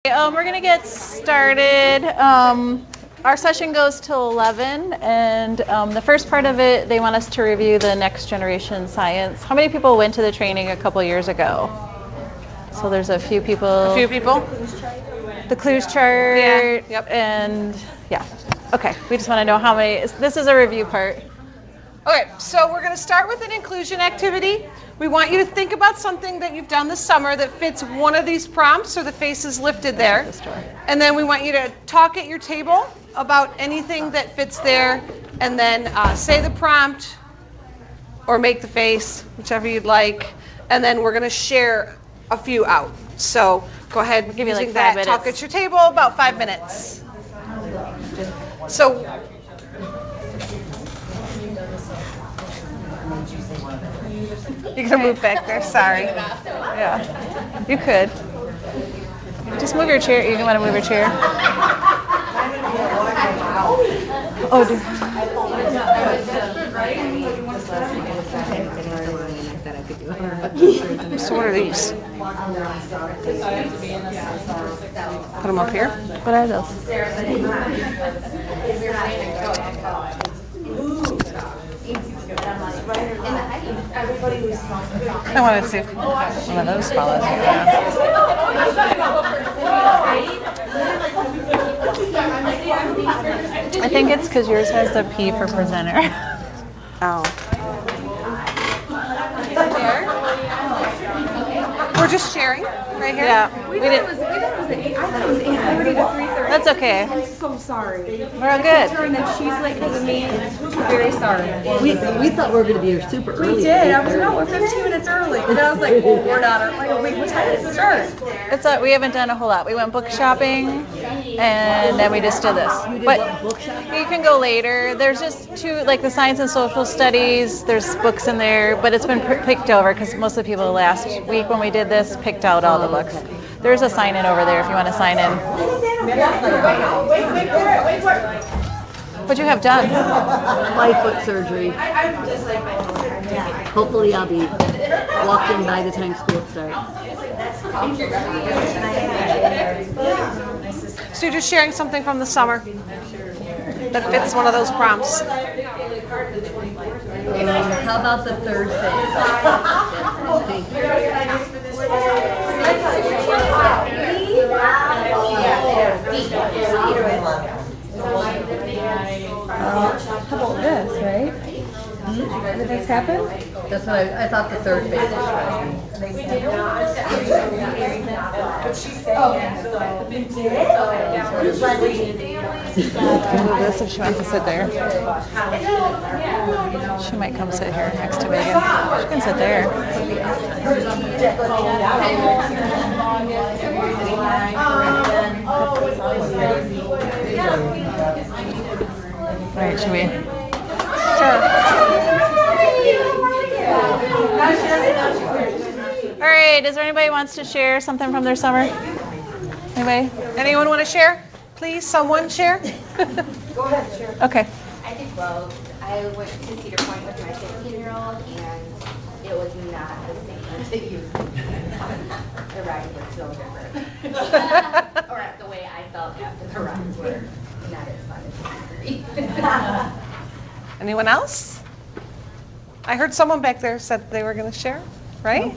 We're going to get started. Our session goes till 11, and the first part of it, they want us to review the next generation science. How many people went to the training a couple years ago? So there's a few people. A few people? The clues chart. Yeah. Yep. And yeah. Okay. We just want to know how many. This is a review part. Okay, so we're going to start with an inclusion activity. We want you to think about something that you've done this summer that fits one of these prompts, or the face is lifted there. And then we want you to talk at your table about anything that fits there, and then say the prompt or make the face, whichever you'd like. And then we're going to share a few out. So go ahead, give you like using 5 that. minutes. Talk at your table, about 5 minutes. So. You can move back there. Sorry. Yeah, you could. Just move your chair. You can want to move your chair. Oh, dude. So what are these? Put them up here. What are those? I want to see if one of those follows. I think it's because yours has the P for presenter. Oh. We're just sharing right here. Yeah. We didn't. I thought it was 8:30 to 3:30. That's okay. I'm so sorry. We're all good. And then she's like, because of me, very sorry. We thought we were going to be here super early. We did. I was, no, we're 15 minutes early. And I was like, well, we're not early. Like, wait, what time is it start? We haven't done a whole lot. We went book shopping, and then we just did this. But you can go later. There's just two, like the science and social studies. There's books in there, but it's been picked over because most of the people last week when we did this picked out all the books. There's a sign in over there if you want to sign in. What'd you have done? My foot surgery. Hopefully I'll be walked in by the time school starts. So you're just sharing something from the summer that fits one of those prompts. How about the third phase? How about this, right? Did this happen? That's what I thought the third phase was right. Move this if she wants to sit there. She might come sit here next to Megan. She can sit there. All right, should we? Sure. All right, is there anybody who wants to share something from their summer? Anybody? Anyone want to share? Please, someone share. Go ahead, share. Okay. I did well. I went to Cedar Point with my 15-year-old, and it was not the same as it used to be. The rides were so different. Or the way I felt after the rides were not as fun as it used to be. Anyone else? I heard someone back there said they were going to share, right?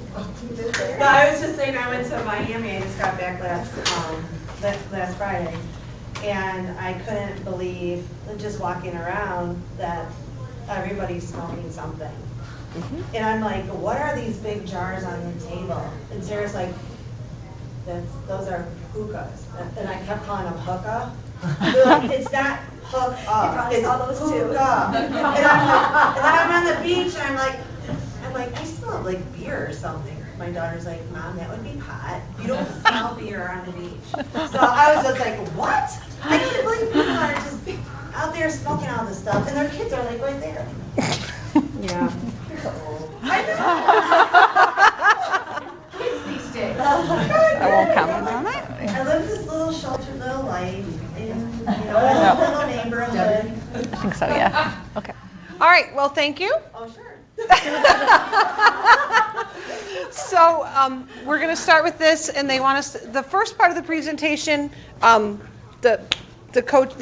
No, I was just saying I went to Miami. I just got back last Friday, and I couldn't believe just walking around that everybody's smoking something. And I'm like, what are these big jars on the table? And Sarah's like, those are hookahs. And I kept calling them hookah. They're like, it's not hook up. It's hookah. And I'm on the beach, and I'm like, I smell like beer or something. My daughter's like, Mom, that would be pot. You don't smell beer on the beach. So I was just like, what? I can't believe people are just out there smoking all this stuff, and their kids are like right there. Yeah. Kids these days. I won't comment on it. I live this little sheltered little life in, a little neighborhood. I think so, yeah. Okay. All right, well, thank you. Oh, sure. So we're going to start with this, and they want us. The first part of the presentation, the coach,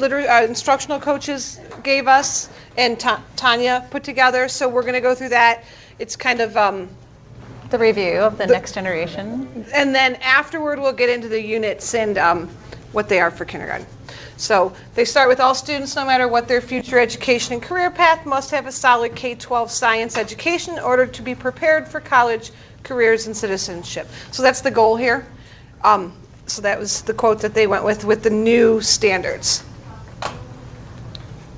instructional coaches gave us, and Tanya put together. So we're going to go through that. It's kind of The review of the next generation. and then afterward we'll get into the units and what they are for kindergarten. So they start with all students, no matter what their future education and career path, must have a solid K-12 science education in order to be prepared for college, careers, and citizenship. So that's the goal here. So that was the quote that they went with the new standards.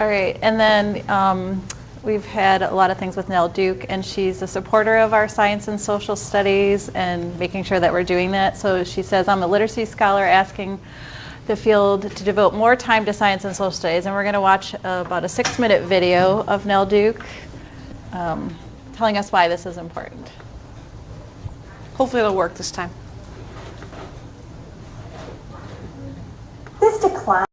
All right, and then we've had a lot of things with Nell Duke, and she's a supporter of our science and social studies and making sure that we're doing that. So she says, I'm a literacy scholar asking the field to devote more time to science and social studies. And we're going to watch about a 6-minute video of Nell Duke telling us why this is important. Hopefully it'll work this time. This decline.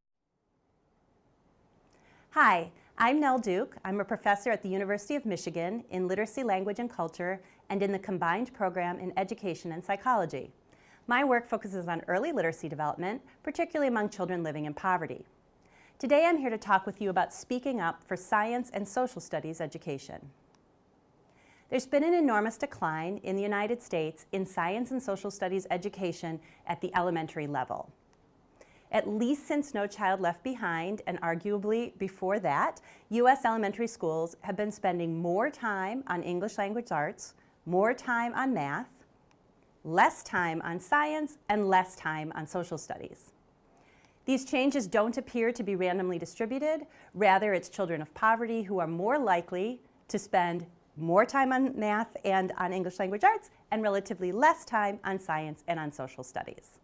Hi, I'm Nell Duke. I'm a professor at the University of Michigan in Literacy, Language, and Culture and in the combined program in Education and Psychology. My work focuses on early literacy development, particularly among children living in poverty. Today I'm here to talk with you about speaking up for science and social studies education. There's been an enormous decline in the United States in science and social studies education at the elementary level. At least since No Child Left Behind, and arguably before that, U.S. elementary schools have been spending more time on English language arts, more time on math, less time on science, and less time on social studies. These changes don't appear to be randomly distributed. Rather, it's children of poverty who are more likely to spend more time on math and on English language arts and relatively less time on science and on social studies.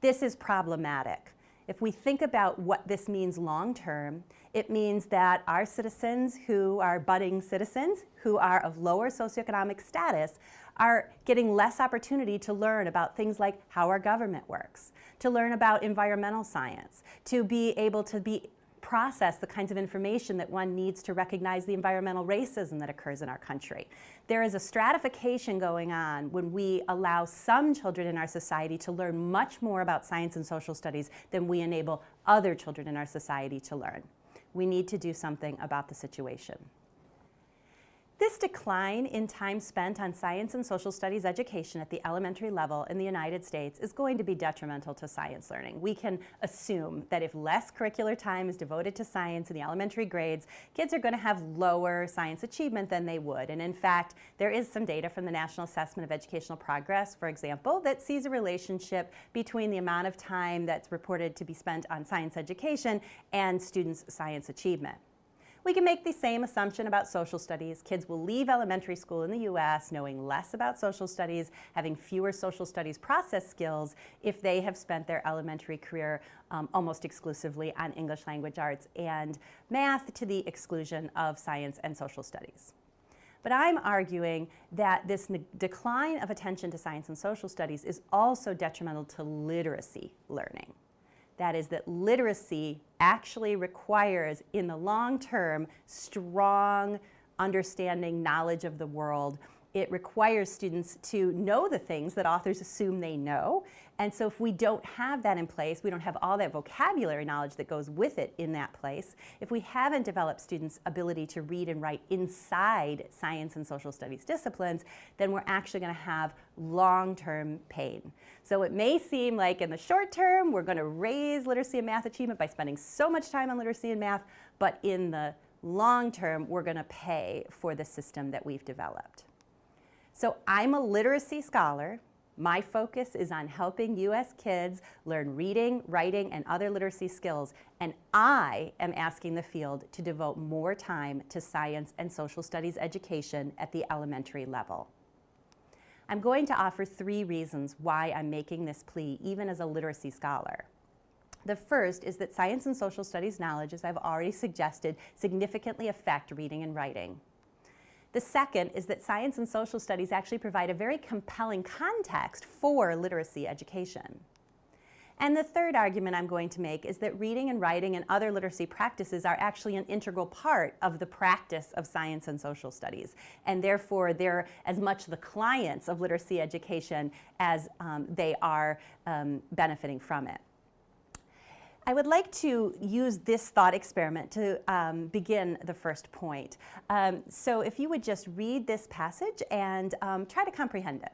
This is problematic. If we think about what this means long term, it means that our citizens who are budding citizens, who are of lower socioeconomic status, are getting less opportunity to learn about things like how our government works, to learn about environmental science, to be able to process the kinds of information that one needs to recognize the environmental racism that occurs in our country. There is a stratification going on when we allow some children in our society to learn much more about science and social studies than we enable other children in our society to learn. We need to do something about the situation. This decline in time spent on science and social studies education at the elementary level in the United States is going to be detrimental to science learning. We can assume that if less curricular time is devoted to science in the elementary grades, kids are going to have lower science achievement than they would. And in fact, there is some data from the National Assessment of Educational Progress, for example, that sees a relationship between the amount of time that's reported to be spent on science education and students' science achievement. We can make the same assumption about social studies. Kids will leave elementary school in the US knowing less about social studies, having fewer social studies process skills if they have spent their elementary career almost exclusively on English language arts and math to the exclusion of science and social studies. But I'm arguing that this decline of attention to science and social studies is also detrimental to literacy learning. That is, that literacy actually requires, in the long term, strong understanding, knowledge of the world. It requires students to know the things that authors assume they know. And so if we don't have that in place, we don't have all that vocabulary knowledge that goes with it in that place, if we haven't developed students' ability to read and write inside science and social studies disciplines, then we're actually going to have long-term pain. So it may seem like in the short term, we're going to raise literacy and math achievement by spending so much time on literacy and math, but in the long term, we're going to pay for the system that we've developed. So I'm a literacy scholar. My focus is on helping U.S. kids learn reading, writing, and other literacy skills, and I am asking the field to devote more time to science and social studies education at the elementary level. I'm going to offer 3 reasons why I'm making this plea, even as a literacy scholar. The first is that science and social studies knowledge, as I've already suggested, significantly affect reading and writing. The second is that science and social studies actually provide a very compelling context for literacy education. And the third argument I'm going to make is that reading and writing and other literacy practices are actually an integral part of the practice of science and social studies. And therefore, they're as much the clients of literacy education as they are benefiting from it. I would like to use this thought experiment to begin the first point. So if you would just read this passage and try to comprehend it.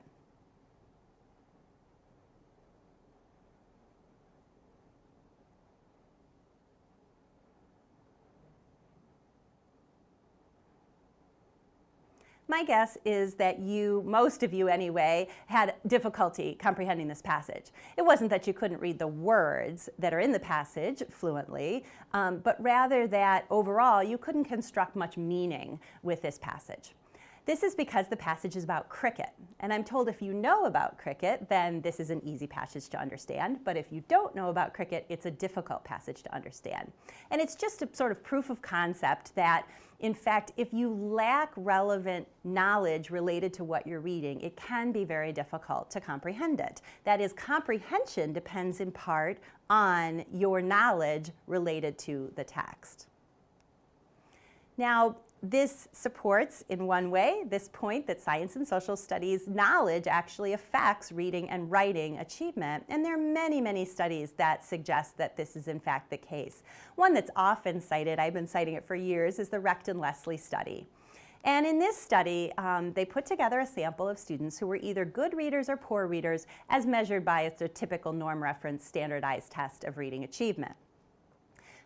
My guess is that most of you anyway, had difficulty comprehending this passage. It wasn't that you couldn't read the words that are in the passage fluently, but rather that overall you couldn't construct much meaning with this passage. This is because the passage is about cricket. And I'm told if you know about cricket, then this is an easy passage to understand. But if you don't know about cricket, it's a difficult passage to understand. And it's just a sort of proof of concept that, in fact, if you lack relevant knowledge related to what you're reading, it can be very difficult to comprehend it. That is, comprehension depends in part on your knowledge related to the text. Now, this supports, in one way, this point that science and social studies knowledge actually affects reading and writing achievement. And there are many, many studies that suggest that this is in fact the case. One that's often cited, I've been citing it for years, is the Recht-and-Leslie study. And in this study, they put together a sample of students who were either good readers or poor readers as measured by a typical norm reference standardized test of reading achievement.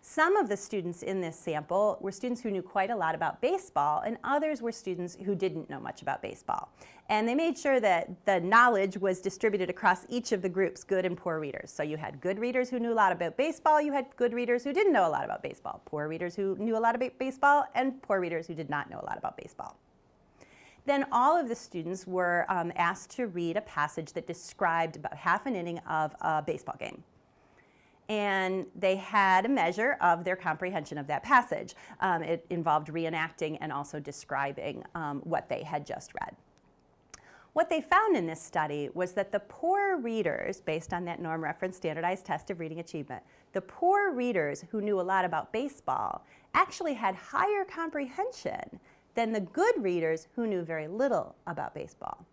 Some of the students in this sample were students who knew quite a lot about baseball, and others were students who didn't know much about baseball. And they made sure that the knowledge was distributed across each of the groups, good and poor readers. So you had good readers who knew a lot about baseball, you had good readers who didn't know a lot about baseball, poor readers who knew a lot about baseball, and poor readers who did not know a lot about baseball. Then all of the students were asked to read a passage that described about half an inning of a baseball game. And they had a measure of their comprehension of that passage. It involved reenacting and also describing what they had just read. What they found in this study was that the poor readers, based on that norm reference standardized test of reading achievement, the poor readers who knew a lot about baseball actually had higher comprehension than the good readers who knew very little about baseball.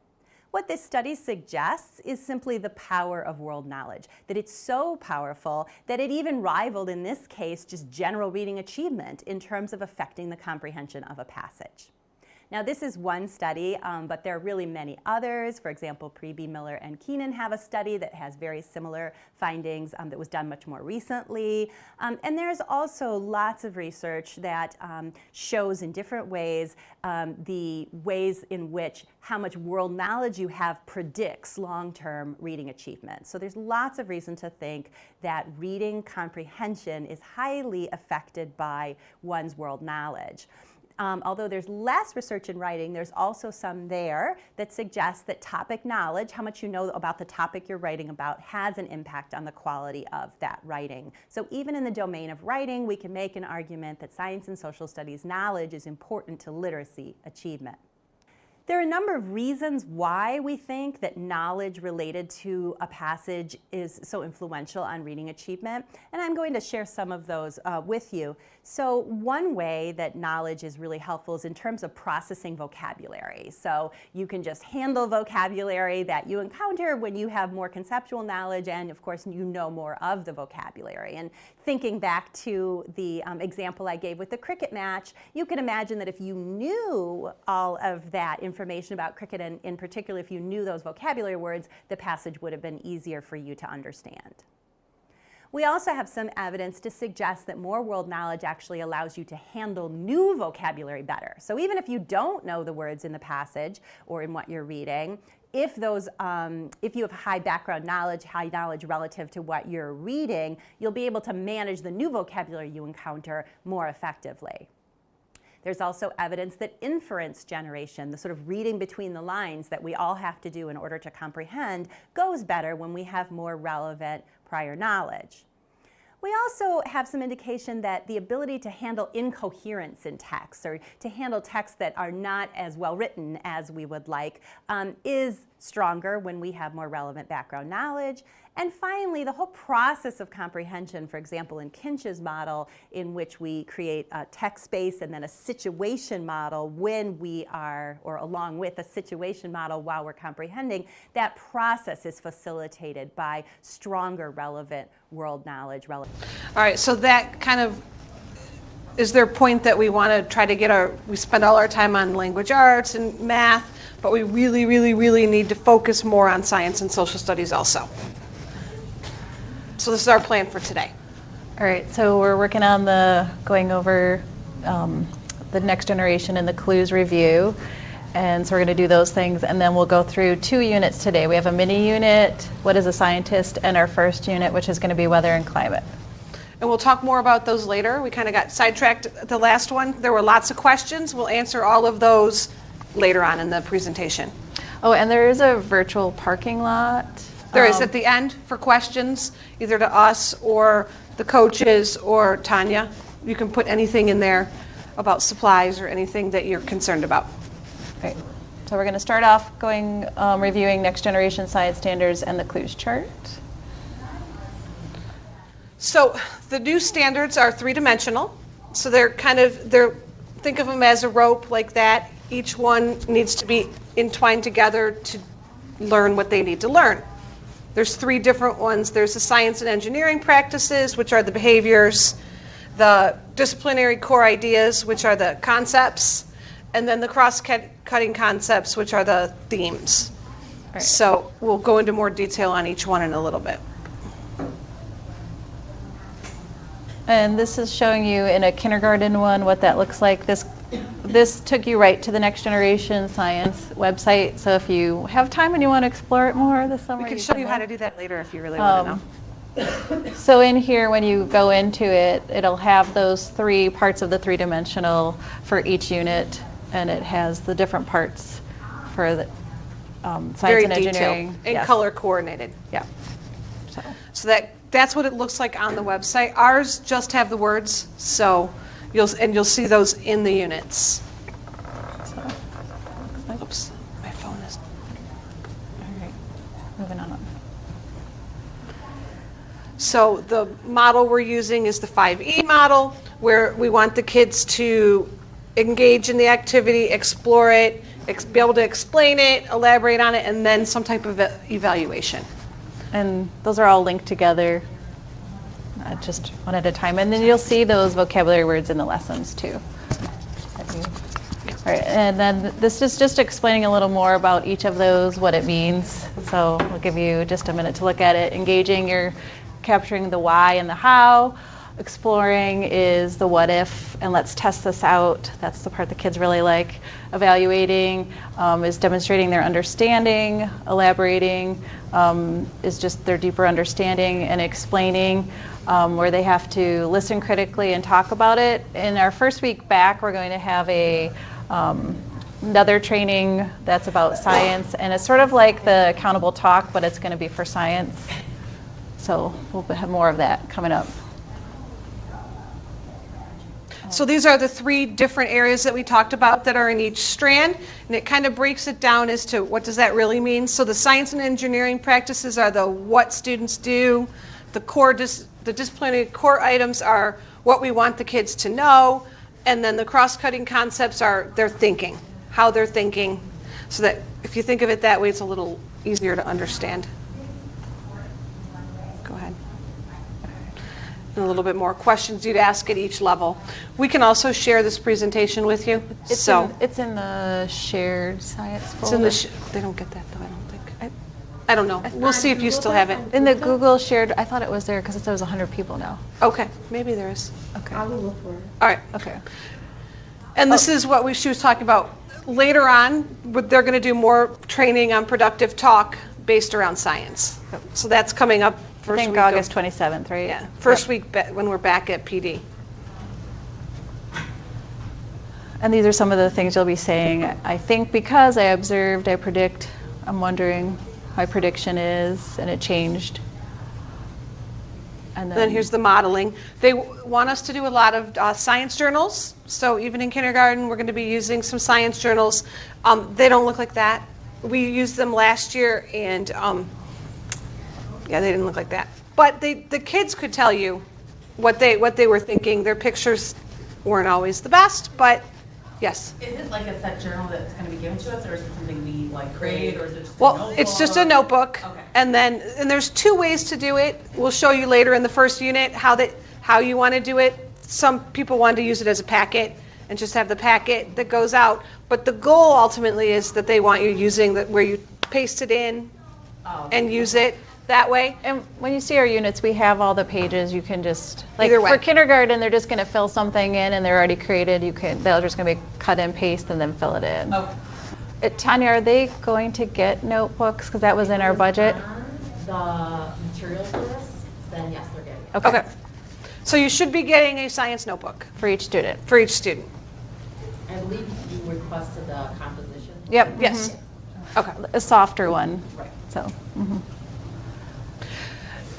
What this study suggests is simply the power of world knowledge, that it's so powerful that it even rivaled, in this case, just general reading achievement in terms of affecting the comprehension of a passage. Now, this is one study, but there are really many others. For example, Priebe, Miller, and Keenan have a study that has very similar findings that was done much more recently. And there's also lots of research that shows in different ways the ways in which how much world knowledge you have predicts long-term reading achievement. So there's lots of reason to think that reading comprehension is highly affected by one's world knowledge. Although there's less research in writing, there's also some there that suggests that topic knowledge, how much you know about the topic you're writing about, has an impact on the quality of that writing. So even in the domain of writing, we can make an argument that science and social studies knowledge is important to literacy achievement. There are a number of reasons why we think that knowledge related to a passage is so influential on reading achievement, and I'm going to share some of those with you. So one way that knowledge is really helpful is in terms of processing vocabulary. So you can just handle vocabulary that you encounter when you have more conceptual knowledge, and of course you know more of the vocabulary. And thinking back to the example I gave with the cricket match, you can imagine that if you knew all of that information about cricket, and in particular if you knew those vocabulary words, the passage would have been easier for you to understand. We also have some evidence to suggest that more world knowledge actually allows you to handle new vocabulary better. So even if you don't know the words in the passage or in what you're reading, if you have high background knowledge, high knowledge relative to what you're reading, you'll be able to manage the new vocabulary you encounter more effectively. There's also evidence that inference generation, the sort of reading between the lines that we all have to do in order to comprehend, goes better when we have more relevant prior knowledge. We also have some indication that the ability to handle incoherence in text, or to handle texts that are not as well written as we would like, is stronger when we have more relevant background knowledge. And finally, the whole process of comprehension, for example, in Kinch's model, in which we create a text space and then a situation model when we are, or along with a situation model while we're comprehending, that process is facilitated by stronger relevant world knowledge. All right, so that kind of is their point, that we want to try to we spend all our time on language arts and math, but we really, really, really need to focus more on science and social studies also. So this is our plan for today. All right, so we're working on going over the next generation and the clues review. And so we're going to do those things, and then we'll go through 2 units today. We have a mini unit, What is a Scientist, and our first unit, which is going to be Weather and Climate. And we'll talk more about those later. We kind of got sidetracked at the last one. There were lots of questions. We'll answer all of those later on in the presentation. Oh, and there is a virtual parking lot. There is at the end for questions, either to us or the coaches or Tanya. You can put anything in there about supplies or anything that you're concerned about. Right. So we're going to start off reviewing Next Generation Science Standards and the clues chart. So the new standards are 3-dimensional. So think of them as a rope like that. Each one needs to be entwined together to learn what they need to learn. There's 3 different ones. There's the science and engineering practices, which are the behaviors, the disciplinary core ideas, which are the concepts, and then the cross-cutting concepts, which are the themes. Right. So we'll go into more detail on each one in a little bit. And this is showing you in a kindergarten one what that looks like. This took you right to the Next Generation Science website. So if you have time and you want to explore it more this summer, we can show you how to do that later if you really want to know. So in here, when you go into it, it'll have those 3 parts of the 3-dimensional for each unit, and it has the different parts for the science Very and engineering. Detailed and color coordinated. Yeah. So that's what it looks like on the website. Ours just have the words, so you'll see those in the units. Oops, my phone is. All right, moving on up. So the model we're using is the 5E model, where we want the kids to engage in the activity, explore it, be able to explain it, elaborate on it, and then some type of evaluation. And those are all linked together, just one at a time. And then you'll see those vocabulary words in the lessons too. All right, and then this is just explaining a little more about each of those, what it means. So we'll give you just a minute to look at it. Engaging, you're capturing the why and the how. Exploring is the what if, and let's test this out. That's the part the kids really like. Evaluating is demonstrating their understanding. Elaborating is just their deeper understanding, and explaining where they have to listen critically and talk about it. In our first week back, we're going to have another training that's about science, and it's sort of like the accountable talk, but it's going to be for science. So we'll have more of that coming up. So these are the 3 different areas that we talked about that are in each strand, and it kind of breaks it down as to what does that really mean. So the science and engineering practices are the what students do. The disciplinary core items are what we want the kids to know, and then the cross-cutting concepts are their thinking, how they're thinking, so that if you think of it that way, it's a little easier to understand. Go ahead. And a little bit more questions you'd ask at each level. We can also share this presentation with you. It's in the shared science folder. It's in they don't get that though, I don't think. I don't know. We'll see if you still have it. In the Google shared, I thought it was there because it says 100 people now. Okay, maybe there is. Okay. I will look for it. All right. Okay. And this is what she was talking about. Later on, they're going to do more training on productive talk based around science. So that's coming up I think August 27th, right? Yeah, first week when we're back at PD. And these are some of the things you'll be saying. I think because I observed, I predict, I'm wondering my prediction is, and it changed. And then here's the modeling. They want us to do a lot of science journals. So even in kindergarten, we're going to be using some science journals. They don't look like that. We used them last year, and Yeah, they didn't look like that. But the kids could tell you what they were thinking. Their pictures weren't always the best, but yes. Is it like a set journal that's going to be given to us, or is it something we like create, or is it just a Well, notebook? it's just a notebook. Okay. And there's 2 ways to do it. We'll show you later in the first unit how you want to do it. Some people want to use it as a packet and just have the packet that goes out. But the goal ultimately is that they want you using where you paste it in and use it that way. And when you see our units, we have all the pages. You can just, like Either way. for kindergarten, they're just going to fill something in and they're already created. They're just going to be cut and paste and then fill it in. Okay. Tanya, are they going to get notebooks? Because that was in our budget. The materials for this, then yes, they're getting it. Okay. So you should be getting a science notebook For each student. for each student. I believe you requested the composition. Yep. Yes. Okay. A softer one. Right. So.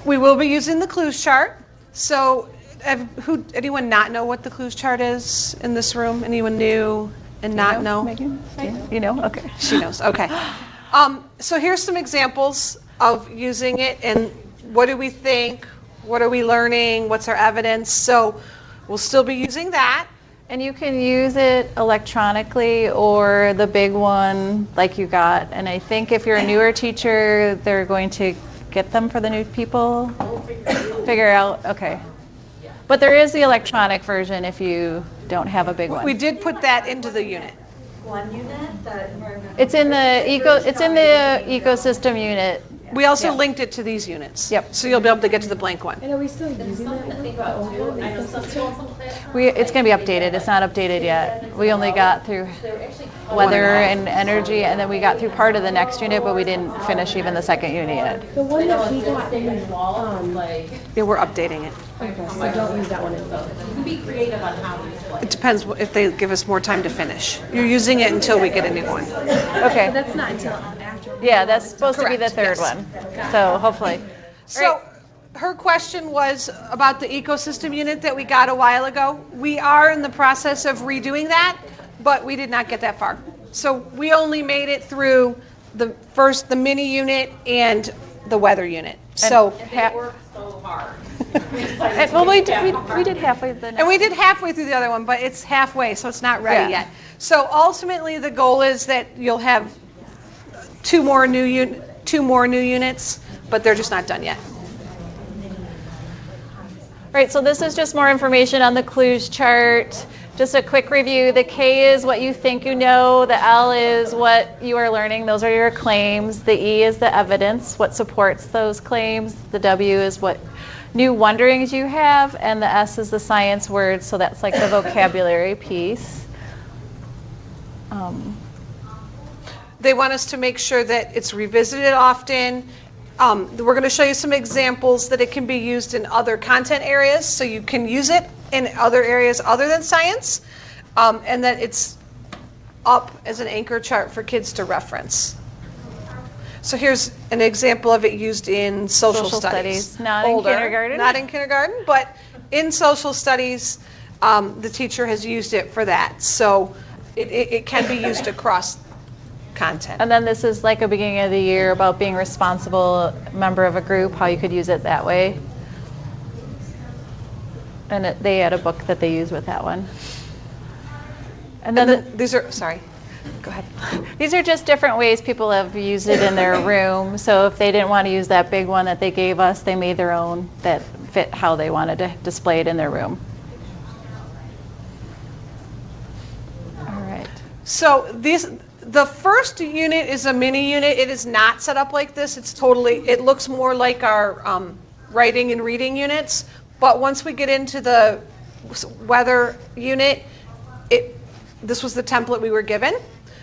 We will be using the clues chart. So anyone not know what the clues chart is in this room? Anyone new and not know? Megan? You know? Okay. She knows. Okay. So here's some examples of using it, and what do we think? What are we learning? What's our evidence? So we'll still be using that. And you can use it electronically or the big one like you got. And I think if you're a newer teacher, they're going to get them for the new people. Figure out. Okay. But there is the electronic version if you don't have a big one. We did put that into the unit. One unit, the environmental. It's in the ecosystem unit. We also linked it to these units. Yep. So you'll be able to get to the blank one. And are we still using that one? It's going to be updated. It's not updated yet. We only got through weather and energy, and then we got through part of the next unit, but we didn't finish even the second unit yet. The one that we got, Yeah, we're updating it. so don't use that one anymore. You can be creative on how you display. It depends if they give us more time to finish. You're using it until we get a new one. Okay. That's not until after. Yeah, that's supposed to be the Correct, third yes. one. So hopefully. So her question was about the ecosystem unit that we got a while ago. We are in the process of redoing that, but we did not get that far. So we only made it through the mini unit and the weather unit. So They work so hard. Well, we did halfway the and we did halfway through the other one, but it's halfway, so it's not ready Yeah. yet. So ultimately, the goal is that you'll have two more new units, but they're just not done yet. Right, so this is just more information on the clues chart. Just a quick review. The K is what you think you know. The L is what you are learning. Those are your claims. The E is the evidence, what supports those claims. The W is what new wonderings you have. And the S is the science words, so that's like the vocabulary piece. They want us to make sure that it's revisited often. We're going to show you some examples that it can be used in other content areas, so you can use it in other areas other than science, and that it's up as an anchor chart for kids to reference. So here's an example of it used in social studies. Not in kindergarten. Not in kindergarten, but in social studies, the teacher has used it for that. So it can be used across content. And then this is like a beginning of the year about being responsible member of a group, how you could use it that way. And they had a book that they use with that one. And then These are, sorry, go ahead. these are just different ways people have used it in their room. So if they didn't want to use that big one that they gave us, they made their own that fit how they wanted to display it in their room. All right. So the first unit is a mini unit. It is not set up like this. It looks more like our writing and reading units. But once we get into the weather unit, this was the template we were given.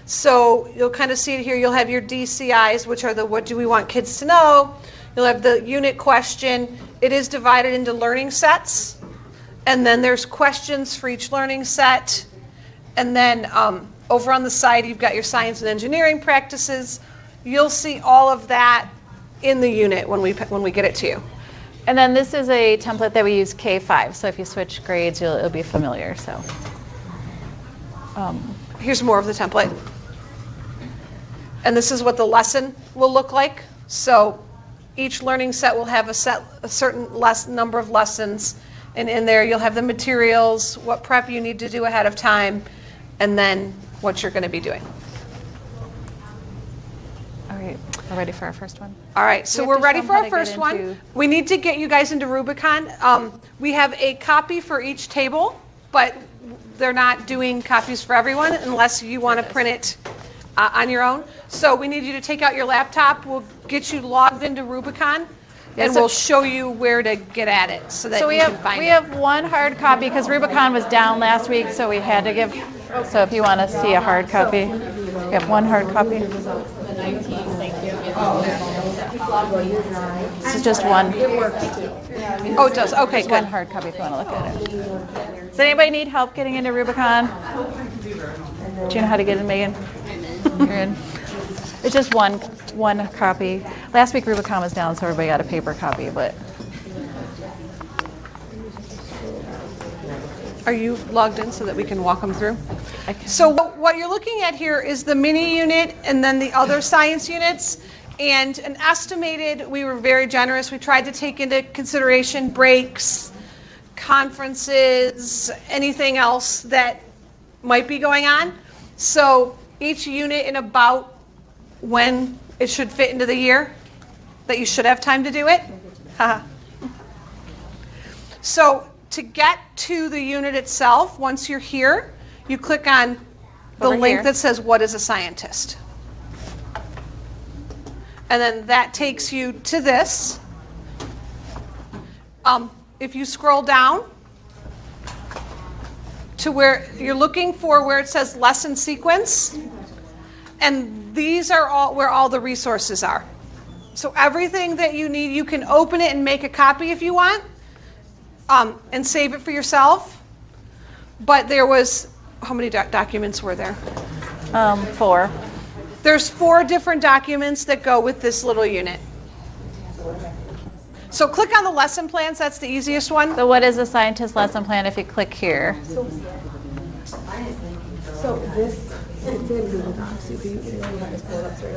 So you'll kind of see it here. You'll have your DCIs, which are the what do we want kids to know. You'll have the unit question. It is divided into learning sets. And then there's questions for each learning set. And then over on the side, you've got your science and engineering practices. You'll see all of that in the unit when we get it to you. And then this is a template that we use K5. So if you switch grades, it'll be familiar. So Here's more of the template. And this is what the lesson will look like. So each learning set will have a certain number of lessons, and in there you'll have the materials, what prep you need to do ahead of time, and then what you're going to be doing. All right, we're ready for our first one. All right, so We have we're to ready show for them how our to get first one. into- We need to get you guys into Rubicon. We have a copy for each table, but they're not doing copies for everyone unless you want to print it on your own. So we need you to take out your laptop. We'll get you logged into Rubicon, and so- we'll show you where to get at it so that So you can find we it. have one hard copy because Rubicon was down last week, so we had to give. So if you want to see a hard copy, we have one hard copy. This is just one. Oh, it does. Okay, Just one good. hard copy if you want to look at it. Does anybody need help getting into Rubicon? Do you know how to get in, Megan? You're in. It's just one copy. Last week Rubicon was down, so everybody got a paper copy, but. Are you logged in so that we can walk them through? So what you're looking at here is the mini unit and then the other science units. And an estimated, we were very generous. We tried to take into consideration breaks, conferences, anything else that might be going on. So each unit in about when it should fit into the year, that you should have time to do it. So to get to the unit itself, once you're here, you click on the Over link here. that says, "What is a scientist?" And then that takes you to this. If you scroll down to where you're looking for where it says lesson sequence, and these are all where all the resources are. So everything that you need, you can open it and make a copy if you want, and save it for yourself. But there was, how many documents were there? 4. There's 4 different documents that go with this little unit. So click on the lesson plans, that's the easiest one. So what is a scientist lesson plan if you click here? So this, it's in Google Docs. You can have this pulled up straight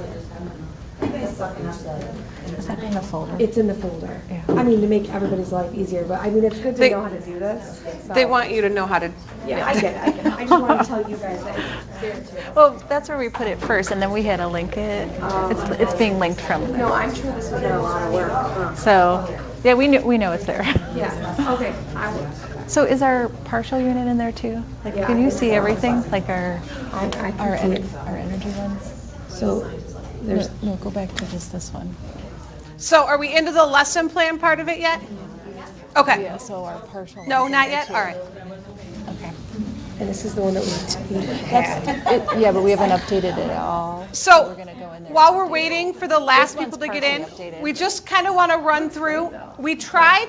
Is that in the folder? It's in the folder. I mean, to make everybody's life easier, but I mean, it's good to know how to do this. So. They want you to know how to. Yeah, I get it. I just wanted to tell you guys that it's there too. Well, that's where we put it first, and then we had to link it. It's being linked from there. No, I'm sure this was a lot of work. So, yeah, we know it's there. Yeah. Okay. I will. So is our partial unit in there too? Like, Yeah, can I you think see so. everything? Like our I can see it. our energy ones? So there's. No, go back to just this one. So are we into the lesson plan part of it yet? Okay. Yeah, so our partial. No, ones not in there yet? too. All right. Okay. And this is the one that we had. Yeah, but we haven't updated it at all. So we're gonna go in there. while we're waiting for the last This people one's to get in, partially updated. we just kind of want to run through. We tried,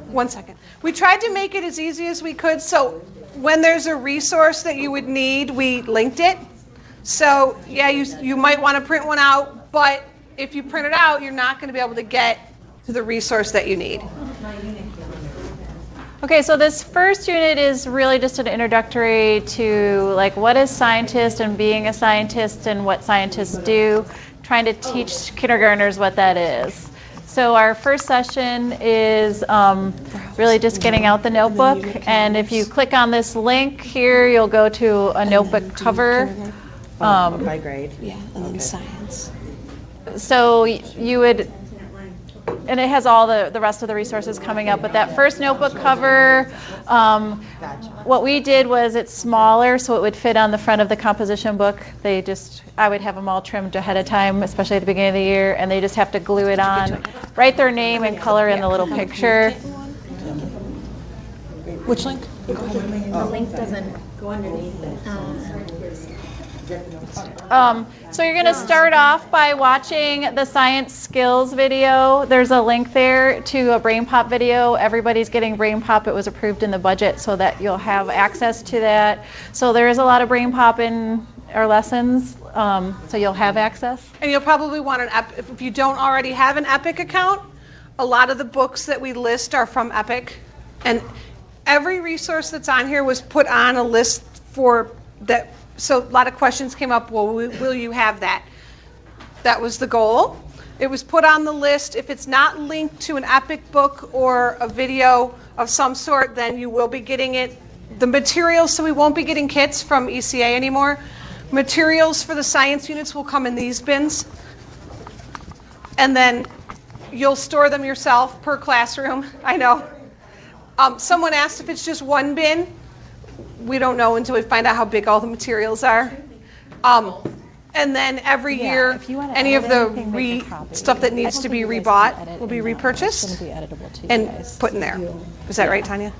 one second. We tried to make it as easy as we could. So when there's a resource that you would need, we linked it. So yeah, you might want to print one out, but if you print it out, you're not going to be able to get to the resource that you need. Okay, so this first unit is really just an introductory to like what is scientist and being a scientist and what scientists do, trying to teach kindergartners what that is. So our first session is really just getting out the notebook, and if you click on this link here, you'll go to a notebook cover. By grade. Yeah, and then science. So you would, and it has all the rest of the resources coming up, but that first notebook cover, what we did was it's smaller, so it would fit on the front of the composition book. I would have them all trimmed ahead of time, especially at the beginning of the year, and they just have to glue it on, write their name and color in the little picture. Which link? The link doesn't go underneath it. So you're going to start off by watching the science skills video. There's a link there to a Brain Pop video. Everybody's getting Brain Pop. It was approved in the budget so that you'll have access to that. So there is a lot of Brain Pop in our lessons, so you'll have access. And you'll probably want an if you don't already have an Epic account, a lot of the books that we list are from Epic. And every resource that's on here was put on a list for that. So a lot of questions came up, well, will you have that? That was the goal. It was put on the list. If it's not linked to an Epic book or a video of some sort, then you will be getting it. The materials, so we won't be getting kits from ECA anymore. Materials for the science units will come in these bins. And then you'll store them yourself per classroom. I know. Someone asked if it's just one bin. We don't know until we find out how big all the materials are. And then every year, if you wanna any of edit the anything, make a copy. stuff that needs I to don't be think you guys can rebought edit will be in that. repurchased It's gonna be editable to you and guys. put in there. Is that right, Tanya?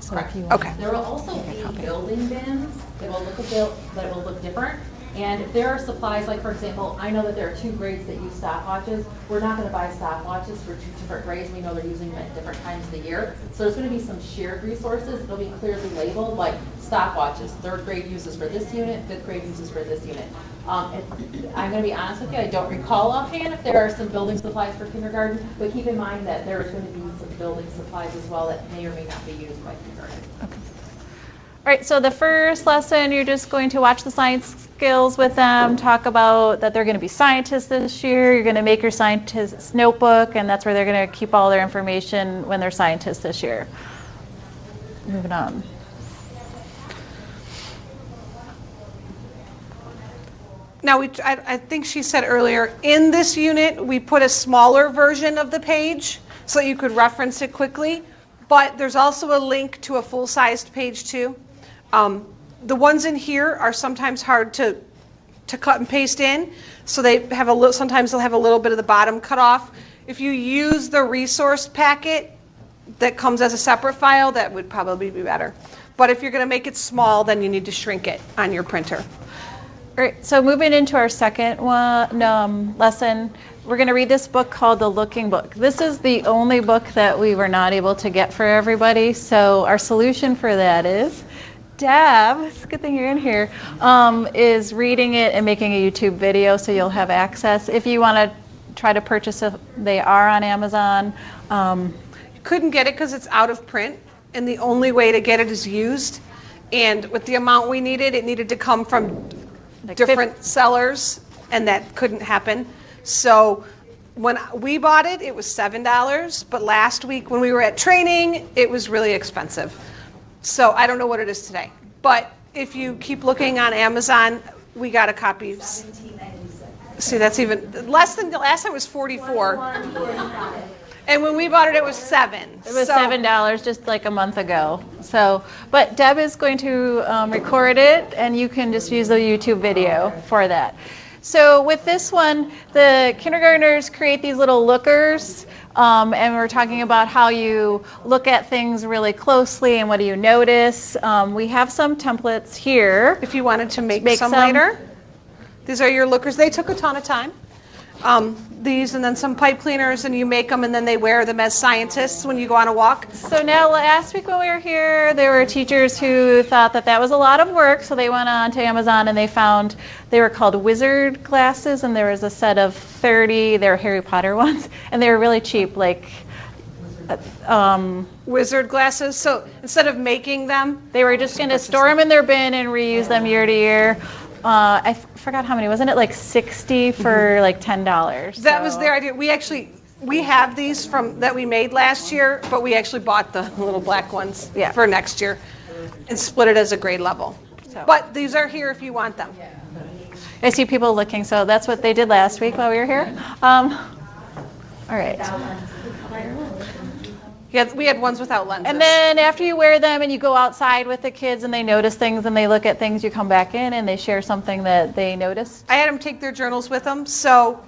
Okay. There will also be building bins that will look different. And if there are supplies, like for example, I know that there are 2 grades that use stopwatches. We're not going to buy stopwatches for 2 different grades. We know they're using them at different times of the year. So there's going to be some shared resources. They'll be clearly labeled, like stopwatches. 3rd grade uses for this unit, 5th grade uses for this unit. I'm going to be honest with you, I don't recall offhand if there are some building supplies for kindergarten, but keep in mind that there's going to be some building supplies as well that may or may not be used by kindergarten. All right, so the first lesson, you're just going to watch the science skills with them, talk about that they're going to be scientists this year. You're going to make your scientist's notebook, and that's where they're going to keep all their information when they're scientists this year. Moving on. Now, I think she said earlier, in this unit, we put a smaller version of the page so that you could reference it quickly, but there's also a link to a full-sized page too. The ones in here are sometimes hard to cut and paste in, so they have a little. Sometimes they'll have a little bit of the bottom cut off. If you use the resource packet that comes as a separate file, that would probably be better. But if you're going to make it small, then you need to shrink it on your printer. All right, so moving into our second lesson, we're going to read this book called The Looking Book. This is the only book that we were not able to get for everybody, so our solution for that is Deb, it's a good thing you're in here, is reading it and making a YouTube video, so you'll have access. If you want to try to purchase it, they are on Amazon. Couldn't get it because it's out of print, and the only way to get it is used. And with the amount we needed, it needed to come from different sellers, and that couldn't happen. So when we bought it, it was $7, but last week when we were at training, it was really expensive. So I don't know what it is today. But if you keep looking on Amazon, we got a copy. See, that's even less than the last time. It was $44. And when we bought it, it was $7. It was $7 just like a month ago. So, but Deb is going to record it, and you can just use the YouTube video for that. So with this one, the kindergartners create these little lookers, and we're talking about how you look at things really closely and what do you notice. We have some templates here. If you wanted to make some later, these are your lookers. They took a ton of time. These and then some pipe cleaners, and you make them, and then they wear them as scientists when you go on a walk. So now last week when we were here, there were teachers who thought that that was a lot of work, so they went on to Amazon and they found, they were called wizard glasses, and there was a set of 30, they were Harry Potter ones, and they were really cheap, like wizard glasses. So instead of making them, they were just going to store them in their bin and reuse them year to year. I forgot how many, wasn't it like 60 for like $10? That was their idea. We have these that we made last year, but we actually bought the little black ones for next year and split it as a grade level. So. But these are here if you want them. I see people looking, so that's what they did last week while we were here. All right. Yeah, we had ones without lenses. And then after you wear them and you go outside with the kids and they notice things and they look at things, you come back in and they share something that they noticed. I had them take their journals with them. So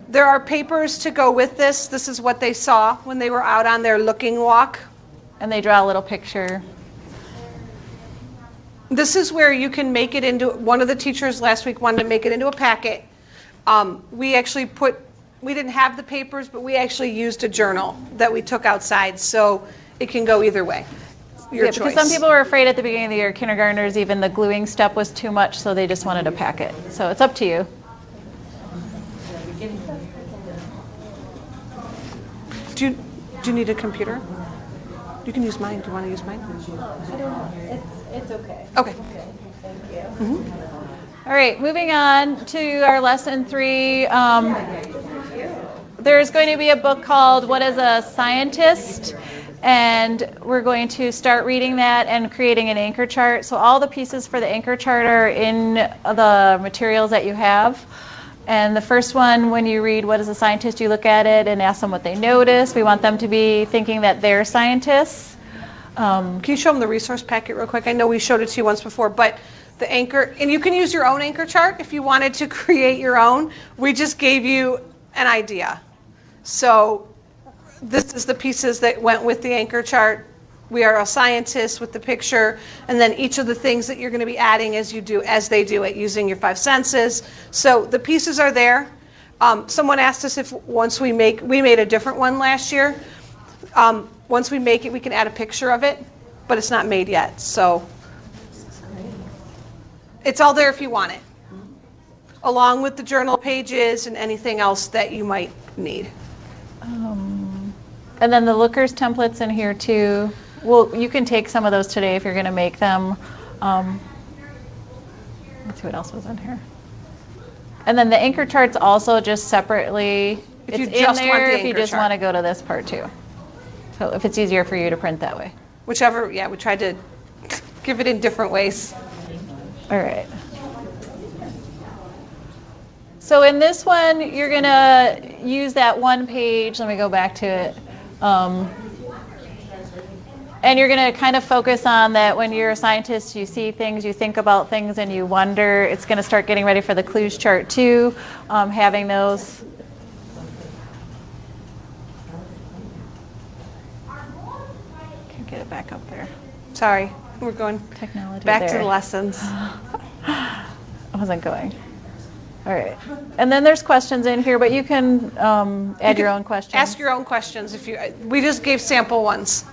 there are papers to go with this. This is what they saw when they were out on their looking walk. And they draw a little picture. This is where you can make it into, one of the teachers last week wanted to make it into a packet. We didn't have the papers, but we actually used a journal that we took outside, so it can go either way. Your choice. Because some people were afraid at the beginning of the year, kindergartners, even the gluing step was too much, so they just wanted a packet. So it's up to you. Do you need a computer? You can use mine. Do you want to use mine? I don't know. It's okay. Okay. Thank you. Mm-hmm. All right, moving on to our lesson 3. there's going to be a book called What is a Scientist? And we're going to start reading that and creating an anchor chart. So all the pieces for the anchor chart are in the materials that you have. And the first one, when you read What is a Scientist, you look at it and ask them what they notice. We want them to be thinking that they're scientists. Can you show them the resource packet real quick? I know we showed it to you once before, but the anchor, and you can use your own anchor chart if you wanted to create your own. We just gave you an idea. So this is the pieces that went with the anchor chart. We are a scientist with the picture, and then each of the things that you're going to be adding as they do it using your 5 senses. So the pieces are there. Someone asked us if once we made a different one last year. Once we make it, we can add a picture of it, but it's not made yet. So it's all there if you want it, along with the journal pages and anything else that you might need. And then the Lookers templates in here too. Well, you can take some of those today if you're going to make them. Let's see what else was in here. And then the anchor charts also just separately. If you it's just in want there the if you anchor just chart. want to go to this part too. So if it's easier for you to print that way. Whichever, yeah, we tried to give it in different ways. All right. So in this one, you're going to use that one page. Let me go back to it. And you're going to kind of focus on that when you're a scientist, you see things, you think about things, and you wonder. It's going to start getting ready for the clues chart too, having those. Can't get it back up there. Sorry, we're going Technology back to there. the lessons. I wasn't going. All right. And then there's questions in here, but you can add your own questions. Ask your own questions if you. We just gave sample ones.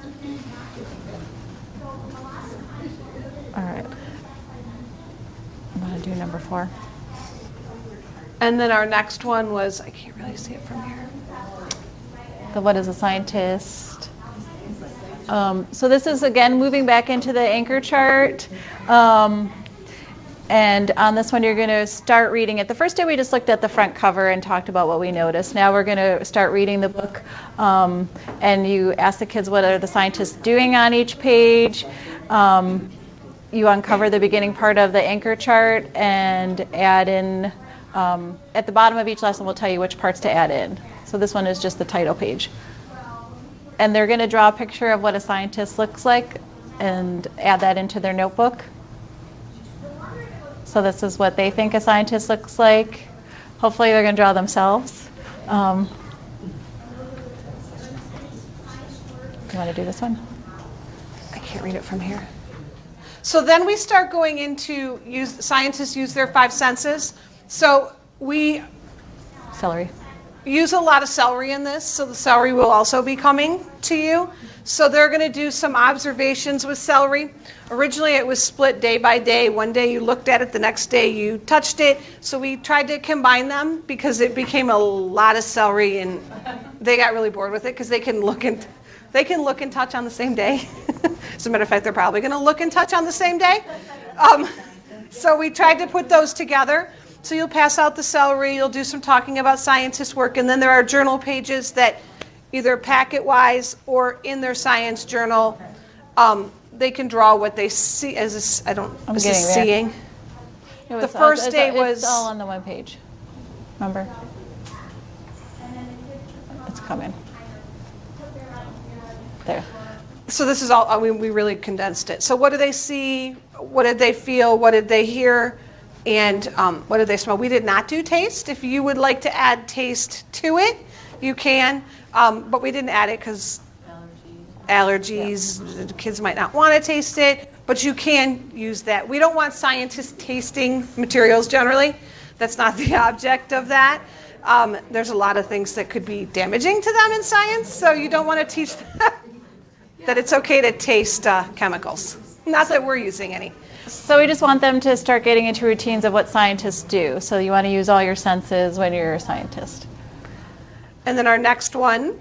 All right. I'm going to do number 4. And then our next one was, I can't really see it from here. The What is a Scientist? So this is, again, moving back into the anchor chart. And on this one, you're going to start reading it. The first day, we just looked at the front cover and talked about what we noticed. Now we're going to start reading the book. And you ask the kids, what are the scientists doing on each page? You uncover the beginning part of the anchor chart and add in, at the bottom of each lesson, we'll tell you which parts to add in. So this one is just the title page. And they're going to draw a picture of what a scientist looks like and add that into their notebook. So this is what they think a scientist looks like. Hopefully they're going to draw themselves. You want to do this one? I can't read it from here. So then we start going into scientists use their 5 senses. So we Celery. use a lot of celery in this, so the celery will also be coming to you. So they're going to do some observations with celery. Originally it was split day by day. One day you looked at it, the next day you touched it. So we tried to combine them because it became a lot of celery and they got really bored with it because they can look and touch on the same day. As a matter of fact, they're probably going to look and touch on the same day. So we tried to put those together. So you'll pass out the celery, you'll do some talking about scientist work, and then there are journal pages that either packet-wise or in their science journal, they can draw what they see as I'm getting there. seeing. The first day was It's all on the one page. Remember? It's coming. There. So this is all, we really condensed it. So what do they see? What did they feel? What did they hear? And what did they smell? We did not do taste. If you would like to add taste to it, you can. But we didn't add it because allergies. The kids might not want to taste it. But you can use that. We don't want scientists tasting materials generally. That's not the object of that. There's a lot of things that could be damaging to them in science. So you don't want to teach them that it's okay to taste chemicals. Not that we're using any. So we just want them to start getting into routines of what scientists do. So you want to use all your senses when you're a scientist. And then our next one.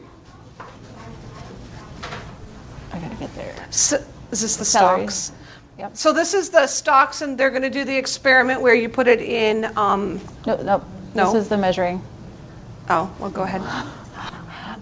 I gotta get there. So, is this the Celery. stalks? Yep. So this is the stalks, and they're going to do the experiment where you put it in. No. No. This is the measuring. Oh, well, go ahead.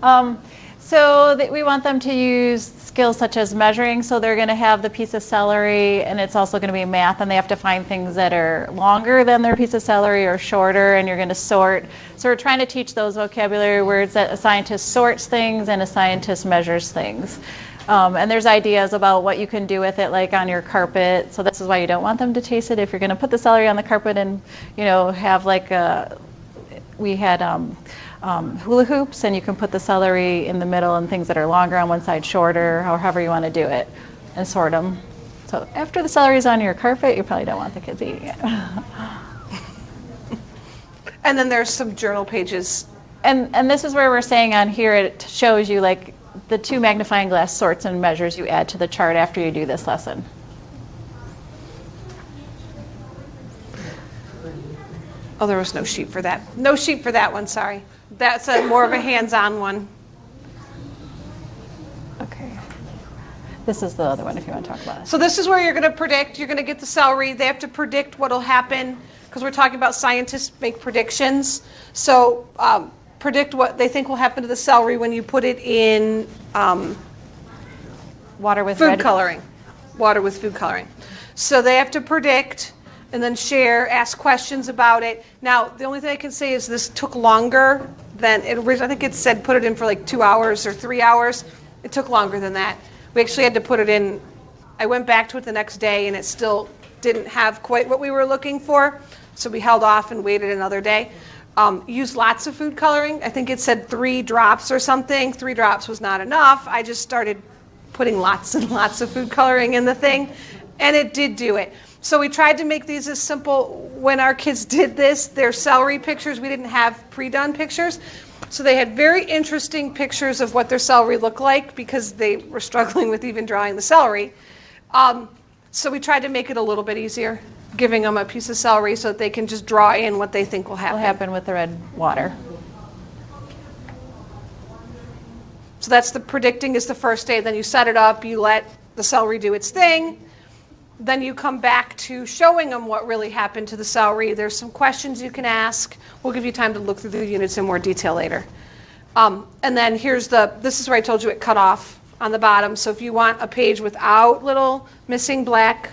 We want them to use skills such as measuring. So they're going to have the piece of celery, and it's also going to be math, and they have to find things that are longer than their piece of celery or shorter, and you're going to sort. So we're trying to teach those vocabulary words that a scientist sorts things and a scientist measures things. And there's ideas about what you can do with it, like on your carpet. So this is why you don't want them to taste it. If you're going to put the celery on the carpet and, have like we had hula hoops, and you can put the celery in the middle and things that are longer on one side, shorter, or however you want to do it, and sort them. So after the celery's on your carpet, you probably don't want the kids eating it. And then there's some journal pages. And this is where we're saying on here, it shows you like the 2 magnifying glass sorts and measures you add to the chart after you do this lesson. Oh, there was no sheet for that. No sheet for that one, sorry. That's more of a hands-on one. Okay. This is the other one if you want to talk about it. So this is where you're going to predict. You're going to get the celery. They have to predict what will happen, because we're talking about scientists make predictions. So predict what they think will happen to the celery when you put it in Water with food red coloring. Water with food coloring. So they have to predict and then share, ask questions about it. Now, the only thing I can say is this took longer than it originally. I think it said put it in for like 2 hours or 3 hours. It took longer than that. We actually had to put it in. I went back to it the next day, and it still didn't have quite what we were looking for. So we held off and waited another day. Used lots of food coloring. I think it said 3 drops or something. 3 drops was not enough. I just started putting lots and lots of food coloring in the thing, and it did do it. So we tried to make these as simple. When our kids did this, their celery pictures, we didn't have pre-done pictures. So they had very interesting pictures of what their celery looked like, because they were struggling with even drawing the celery. So we tried to make it a little bit easier, giving them a piece of celery so that they can just draw in what they think will happen. Will happen with the red water. So that's the predicting is the first day. Then you set it up, you let the celery do its thing. Then you come back to showing them what really happened to the celery. There's some questions you can ask. We'll give you time to look through the units in more detail later. And then this is where I told you it cut off on the bottom. So if you want a page without little missing black,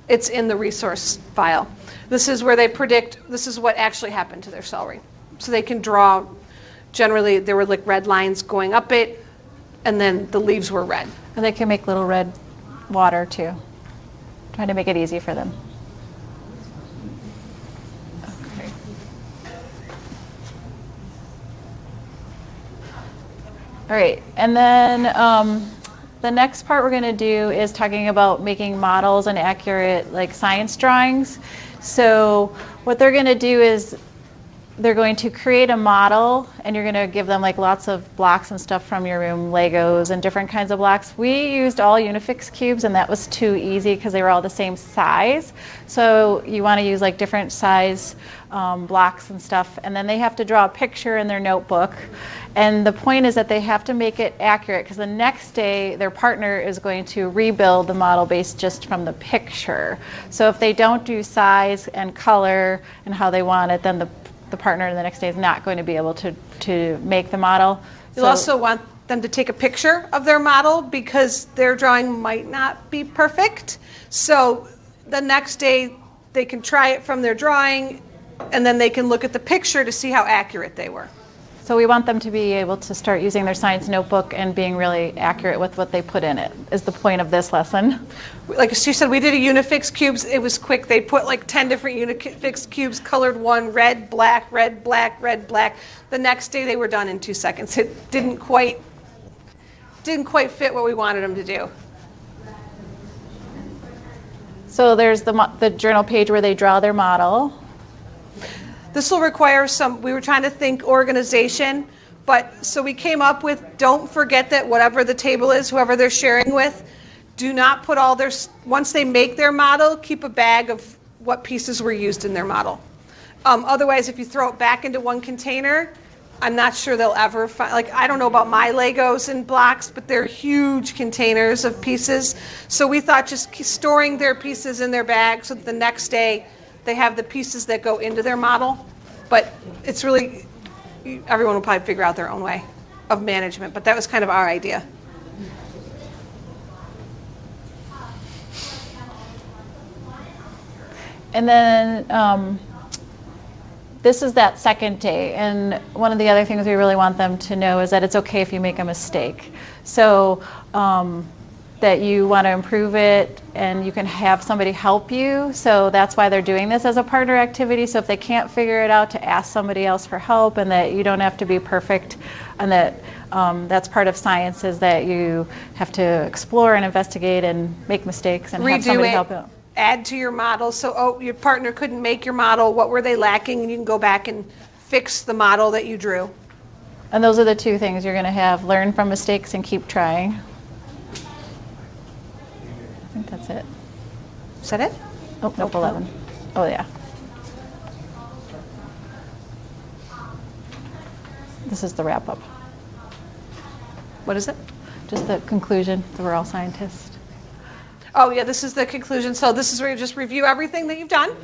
it's in the resource file. This is where they predict, this is what actually happened to their celery. So they can draw, generally there were like red lines going up it, and then the leaves were red. And they can make little red water too. Trying to make it easy for them. Okay. All right, and then the next part we're going to do is talking about making models and accurate like science drawings. So what they're going to do is they're going to create a model, and you're going to give them like lots of blocks and stuff from your room, Legos and different kinds of blocks. We used all Unifix cubes, and that was too easy because they were all the same size. So you want to use like different size blocks and stuff, and then they have to draw a picture in their notebook. And the point is that they have to make it accurate, because the next day their partner is going to rebuild the model based just from the picture. So if they don't do size and color and how they want it, then the partner the next day is not going to be able to make the model. You'll also want them to take a picture of their model, because their drawing might not be perfect. So the next day they can try it from their drawing, and then they can look at the picture to see how accurate they were. So we want them to be able to start using their science notebook and being really accurate with what they put in it, is the point of this lesson. Like she said, we did a Unifix cubes. It was quick. They put like 10 different Unifix cubes, colored one, red, black, red, black, red, black. The next day they were done in 2 seconds. It didn't quite fit what we wanted them to do. So there's the journal page where they draw their model. This will require we were trying to think organization, but so we came up with, don't forget that whatever the table is, whoever they're sharing with, do not put all once they make their model, keep a bag of what pieces were used in their model. Otherwise, if you throw it back into one container, I'm not sure they'll ever find, I don't know about my Legos and blocks, but they're huge containers of pieces. So we thought just storing their pieces in their bag so that the next day they have the pieces that go into their model. But it's really, everyone will probably figure out their own way. of management, but that was kind of our idea. And then this is that second day. And one of the other things we really want them to know is that it's okay if you make a mistake. So that you want to improve it and you can have somebody help you. So that's why they're doing this as a partner activity. So if they can't figure it out, to ask somebody else for help, and that you don't have to be perfect, and that that's part of science, is that you have to explore and investigate and make mistakes and have somebody help you. Add to your model. So, your partner couldn't make your model. What were they lacking? And you can go back and fix the model that you drew. And those are the two things you're going to have: learn from mistakes and keep trying. I think that's it. Is that it? Oh, nope, 11. Oh, yeah. This is the wrap up. What is it? Just the conclusion that we're all scientists. Oh, yeah, this is the conclusion. So this is where you just review everything that you've done.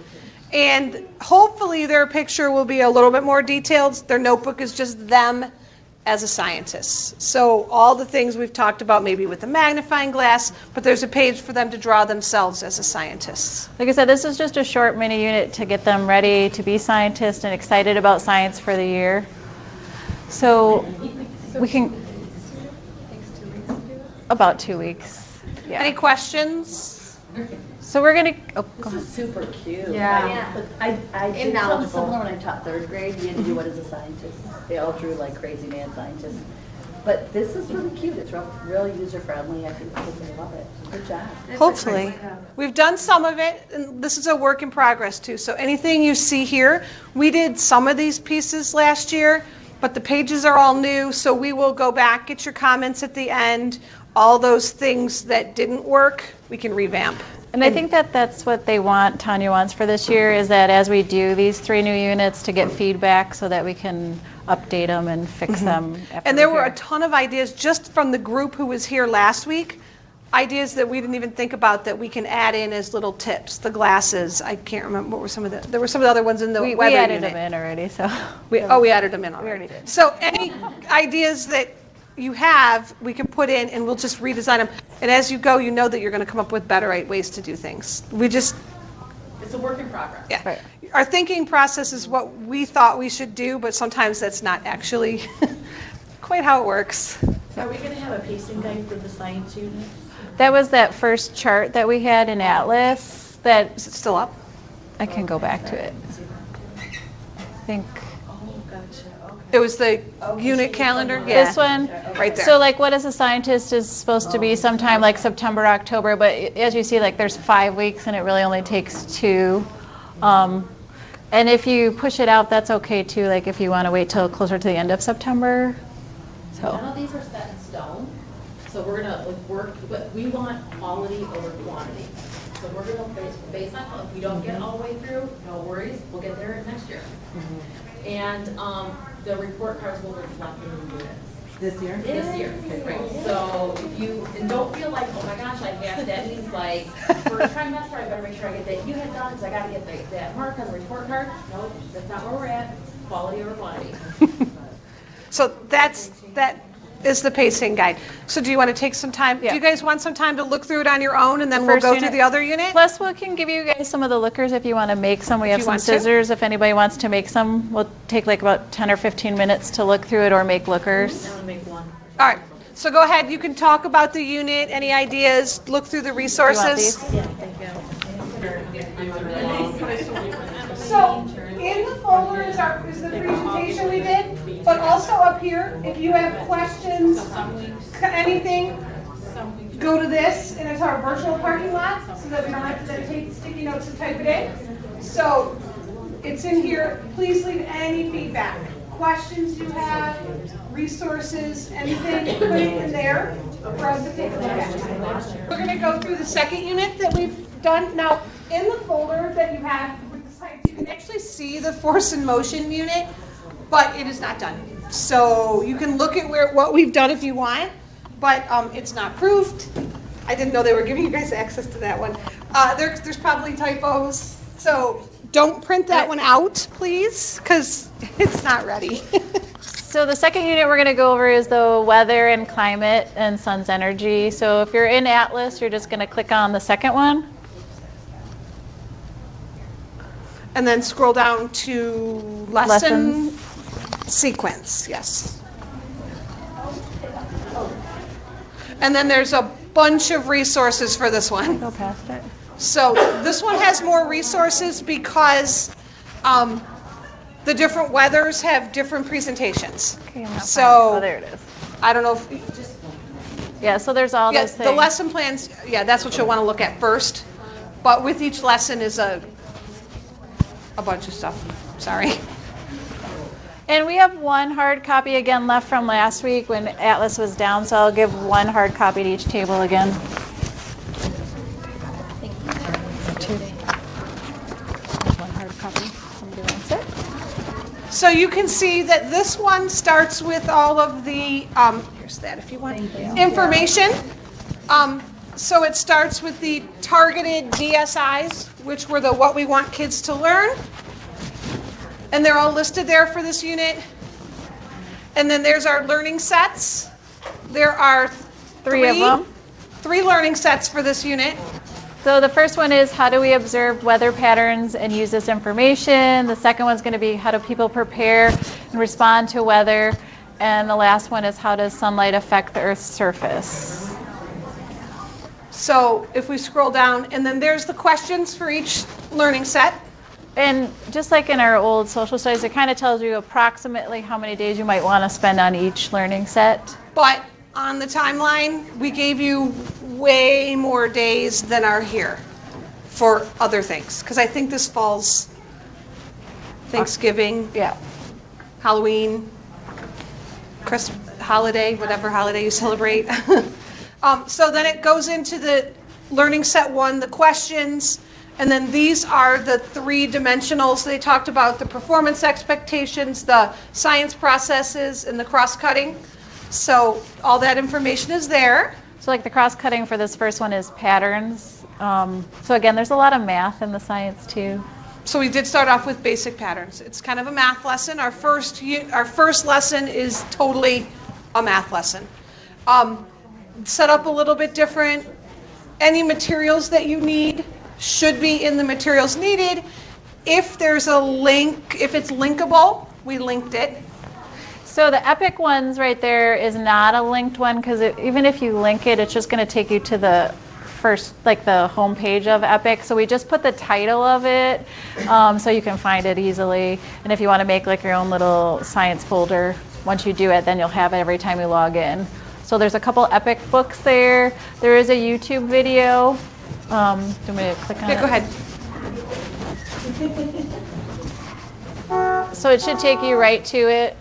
And hopefully their picture will be a little bit more detailed. Their notebook is just them as a scientist. So all the things we've talked about, maybe with the magnifying glass, but there's a page for them to draw themselves as a scientist. Like I said, this is just a short mini unit to get them ready to be scientists and excited about science for the year. So we can, about 2 weeks. Yeah. Any questions? So we're going to, This is super cute. Yeah. I did something similar when I taught third grade. We had to do what is a scientist. They all drew like crazy mad scientists. But this is really cute. It's real user friendly. I think kids will love it. Good job. Hopefully. We've done some of it, and this is a work in progress too. So anything you see here, we did some of these pieces last year, but the pages are all new, so we will go back, get your comments at the end. All those things that didn't work, we can revamp. and I think that that's what they want, Tanya wants for this year, is that as we do these 3 new units, to get feedback so that we can update them and fix them. After And there were we're a here. ton of ideas just from the group who was here last week, ideas that we didn't even think about that we can add in as little tips. The glasses, I can't remember, what were some of the, there were some of the other ones in the We weather added unit. them in already, so. We added them in already. already did. So any ideas that you have, we can put in and we'll just redesign them. And as you go, you know that you're going to come up with better ways to do things. We just, It's a work in progress. yeah. Right. Our thinking process is what we thought we should do, but sometimes that's not actually quite how it works. Are we going to have a pacing guide for the science unit? That was that first chart that we had in Atlas that, Is it still up? I can go back to it. I think It was the unit calendar? Yeah. this one. Right there. So like what is a scientist is supposed to be sometime like September, October, but as you see, like there's 5 weeks and it really only takes 2. And if you push it out, that's okay too, like if you want to wait till closer to the end of September. None So, of these are set in stone, so we're gonna work, but we want quality over quantity. So we're gonna based on, if we don't get all the way through, no worries, we'll get there next year. And the report cards will reflect the new units. This year? This year, right. So if you, and don't feel like, oh my gosh, I have, that means like, for a trimester, I better make sure I get that unit done, because I gotta get that mark on the report card. No, that's not where we're at, quality over quantity. So that is the pacing guide. So do you want to take some time? Yeah. Do you guys want some time to look through it on your own and then we'll first go unit. through the other unit? plus we can give you guys some of the lookers if you want to make some. We have you some want to. scissors if anybody wants to make some. We'll take like about 10 or 15 minutes to look through it or make lookers. I want to make one. All right. So go ahead. You can talk about the unit, any ideas, look through the Do you want resources. these? Yeah, thank you. So in the folder is the presentation we did, but also up here, if you have questions, anything, go to this, and it's our virtual parking lot, so that we don't have to then take sticky notes and type it in. So it's in here. Please leave any feedback, questions you have, resources, anything, put it in there for us to take a look at. We're going to go through the second unit that we've done. Now, in the folder that you have with the science, you can actually see the force and motion unit, but it is not done. So you can look at what we've done if you want, but it's not proved. I didn't know they were giving you guys access to that one. There's probably typos, so don't print that one out, please, because it's not ready. So the second unit we're going to go over is the weather and climate and sun's energy. So if you're in Atlas, you're just going to click on the second one. And then scroll down to lesson Lessons. sequence, yes. And then there's a bunch of resources for this one. Go past it. So this one has more resources because the different weathers have different presentations. Okay, I'm not So- finding it. Oh, there it is. I don't know if, Yeah, so there's all yes, those the things. lesson plans, yeah, that's what you'll want to look at first. But with each lesson is a bunch of stuff, sorry. And we have one hard copy again left from last week when Atlas was down, so I'll give one hard copy to each table again. One hard copy. Somebody wants it. So you can see that this one starts with all of the, here's that if you want, information. So it starts with the targeted DSIs, which were the what we want kids to learn. And they're all listed there for this unit. And then there's our learning sets. There are Three of them. 3 learning sets for this unit. So the first one is how do we observe weather patterns and use this information? The second one's going to be how do people prepare and respond to weather? And the last one is how does sunlight affect the Earth's surface? So if we scroll down, and then there's the questions for each learning set. And just like in our old social studies, it kind of tells you approximately how many days you might want to spend on each learning set. But on the timeline, we gave you way more days than are here for other things. Because I think this falls Thanksgiving, Yeah. Halloween, Christmas, holiday, whatever holiday you celebrate. So then it goes into the learning set 1, the questions, and then these are the 3 dimensionals. They talked about the performance expectations, the science processes, and the cross-cutting. So all that information is there. So like the cross-cutting for this first one is patterns. So again, there's a lot of math in the science too. So we did start off with basic patterns. It's kind of a math lesson. Our first lesson is totally a math lesson. Set up a little bit different. Any materials that you need should be in the materials needed. If there's a link, if it's linkable, we linked it. So the EPIC ones right there is not a linked one because even if you link it, it's just going to take you to the first, like the home page of EPIC. So we just put the title of it so you can find it easily. And if you want to make like your own little science folder, once you do it, then you'll have it every time you log in. So there's a couple EPIC books there. There is a YouTube video. Do you want me to click on it? Yeah, go ahead. So it should take you right to it.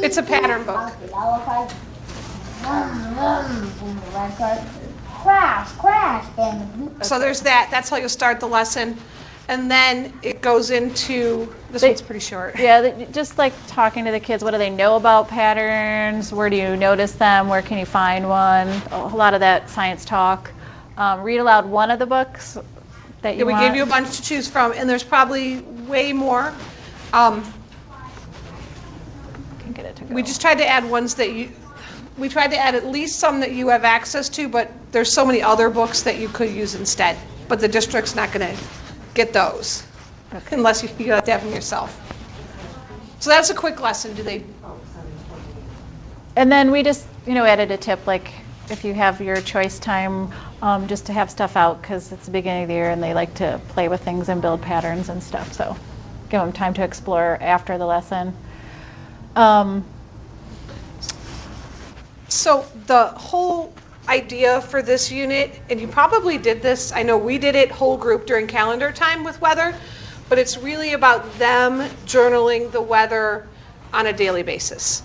It's a pattern book. So there's that. That's how you'll start the lesson. And then it goes into, this one's pretty short. Yeah, just like talking to the kids, what do they know about patterns? Where do you notice them? Where can you find one? A lot of that science talk. Read aloud one of the books that you We want. gave you a bunch to choose from, and there's probably way more. Can get it to go. We just tried to add ones that we tried to add at least some that you have access to, but there's so many other books that you could use instead. But the district's not going to get those unless you have to have them yourself. So that's a quick lesson. And then we just, added a tip, like if you have your choice time, just to have stuff out because it's the beginning of the year and they like to play with things and build patterns and stuff. So give them time to explore after the lesson. So the whole idea for this unit, and you probably did this, I know we did it whole group during calendar time with weather, but it's really about them journaling the weather on a daily basis.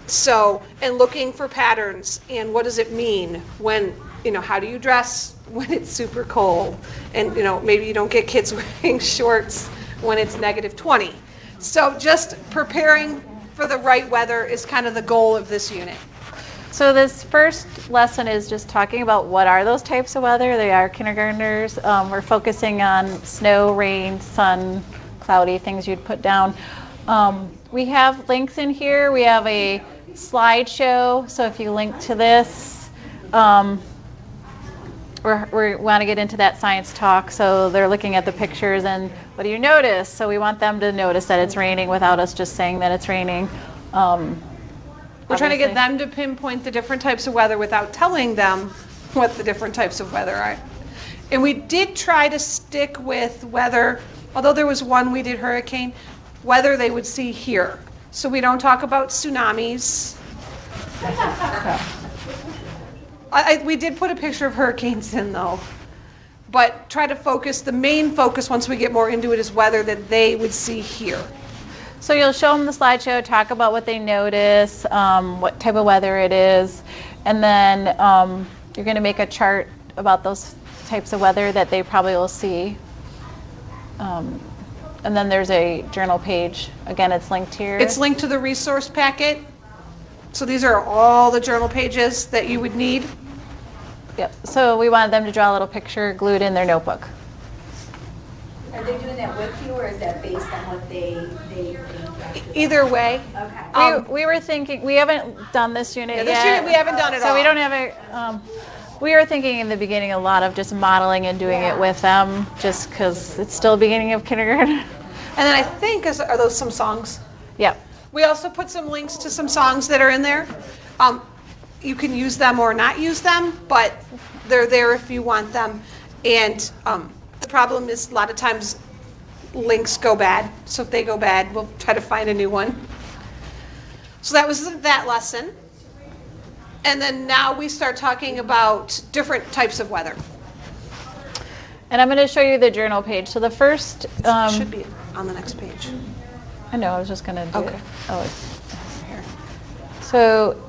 So, and looking for patterns and what does it mean when, how do you dress when it's super cold? And, maybe you don't get kids wearing shorts when it's -20. So just preparing for the right weather is kind of the goal of this unit. So this first lesson is just talking about what are those types of weather. They are kindergartners. We're focusing on snow, rain, sun, cloudy, things you'd put down. We have links in here. We have a slideshow. So if you link to this, we want to get into that science talk. So they're looking at the pictures and what do you notice? So we want them to notice that it's raining without us just saying that it's raining. We're trying to get them to pinpoint the different types of weather without telling them what the different types of weather are. And we did try to stick with weather, although there was one we did hurricane, weather they would see here. So we don't talk about tsunamis. We did put a picture of hurricanes in though, but try to focus, the main focus once we get more into it is weather that they would see here. So you'll show them the slideshow, talk about what they notice, what type of weather it is, and then you're going to make a chart about those types of weather that they probably will see. And then there's a journal page. Again, it's linked here. It's linked to the resource packet. So these are all the journal pages that you would need. Yep. So we wanted them to draw a little picture glued in their notebook. Are they doing that with you, or is that based on what they Either way. Okay. We were thinking, we haven't done this unit yet. This unit we haven't done at all. So we don't have a, we were thinking in the beginning a lot of just modeling and doing it with them, just because it's still beginning of kindergarten. And then I think, are those some songs? Yep. We also put some links to some songs that are in there. You can use them or not use them, but they're there if you want them. And the problem is a lot of times links go bad. So if they go bad, we'll try to find a new one. So that was that lesson. And then now we start talking about different types of weather. And I'm going to show you the journal page. So the first... should be on the next page. I know, I was just going to do Okay. it. Oh, it's here. So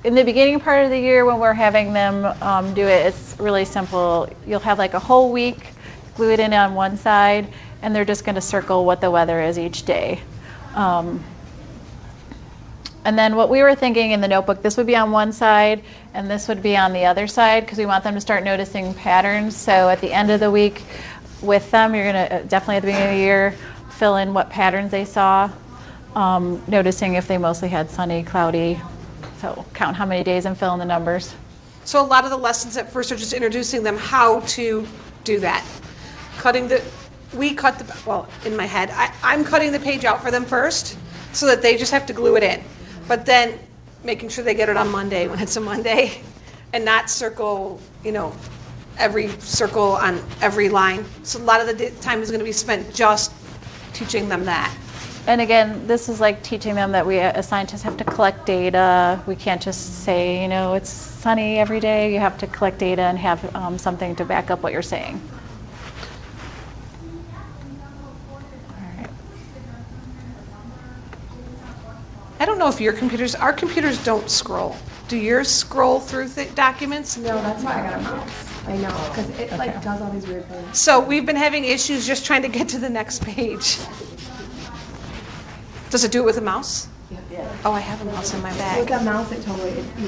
in the beginning part of the year when we're having them do it, it's really simple. You'll have like a whole week, glue it in on one side, and they're just going to circle what the weather is each day. And then what we were thinking in the notebook, this would be on one side and this would be on the other side because we want them to start noticing patterns. So at the end of the week with them, you're going to definitely at the beginning of the year fill in what patterns they saw, noticing if they mostly had sunny, cloudy. So count how many days and fill in the numbers. So a lot of the lessons at first are just introducing them how to do that. Well, in my head, I'm cutting the page out for them first so that they just have to glue it in. But then making sure they get it on Monday when it's a Monday and not circle, every circle on every line. So a lot of the time is going to be spent just teaching them that. And again, this is like teaching them that we as scientists have to collect data. We can't just say, it's sunny every day. You have to collect data and have something to back up what you're saying. I don't know if our computers don't scroll. Do yours scroll through documents? No, that's why I got a mouse. I know, because it does all these weird things. So we've been having issues just trying to get to the next page. Does it do it with a mouse? Yeah. Oh, I have a mouse in my With bag. that mouse, you don't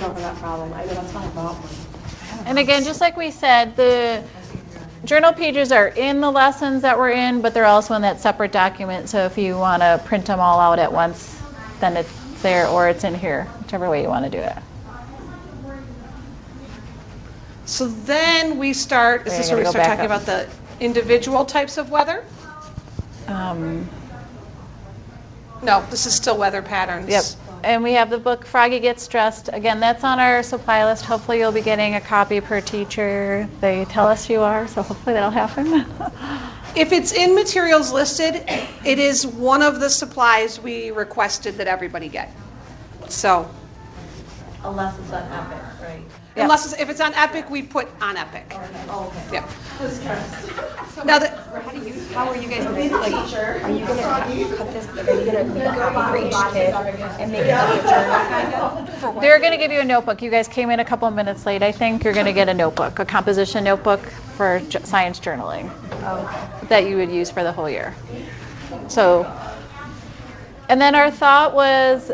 have that problem. I know that's why I bought one. And again, just like we said, the journal pages are in the lessons that we're in, but they're also in that separate document. So if you want to print them all out at once, then it's there or it's in here, whichever way you want to do it. So then we start, is Okay, this I where we gotta start go talking back about the individual types of weather? No, this is still weather patterns. Yep. And we have the book Froggy Gets Dressed. Again, that's on our supply list. Hopefully you'll be getting a copy per teacher. They tell us you are, so hopefully that'll happen. If it's in materials listed, it is one of the supplies we requested that everybody get. So, Unless it's on Epic, right? Yep. unless if it's on Epic, we put on Epic. Oh, okay. Yep. Now that How are you guys going to, are you going to cut this, are you going to make a copy for each kid and make it like a journal kind of? They're going to give you a notebook. You guys came in a couple of minutes late. I think you're going to get a notebook, a composition notebook for science journaling that you would use for the whole year. So, and then our thought was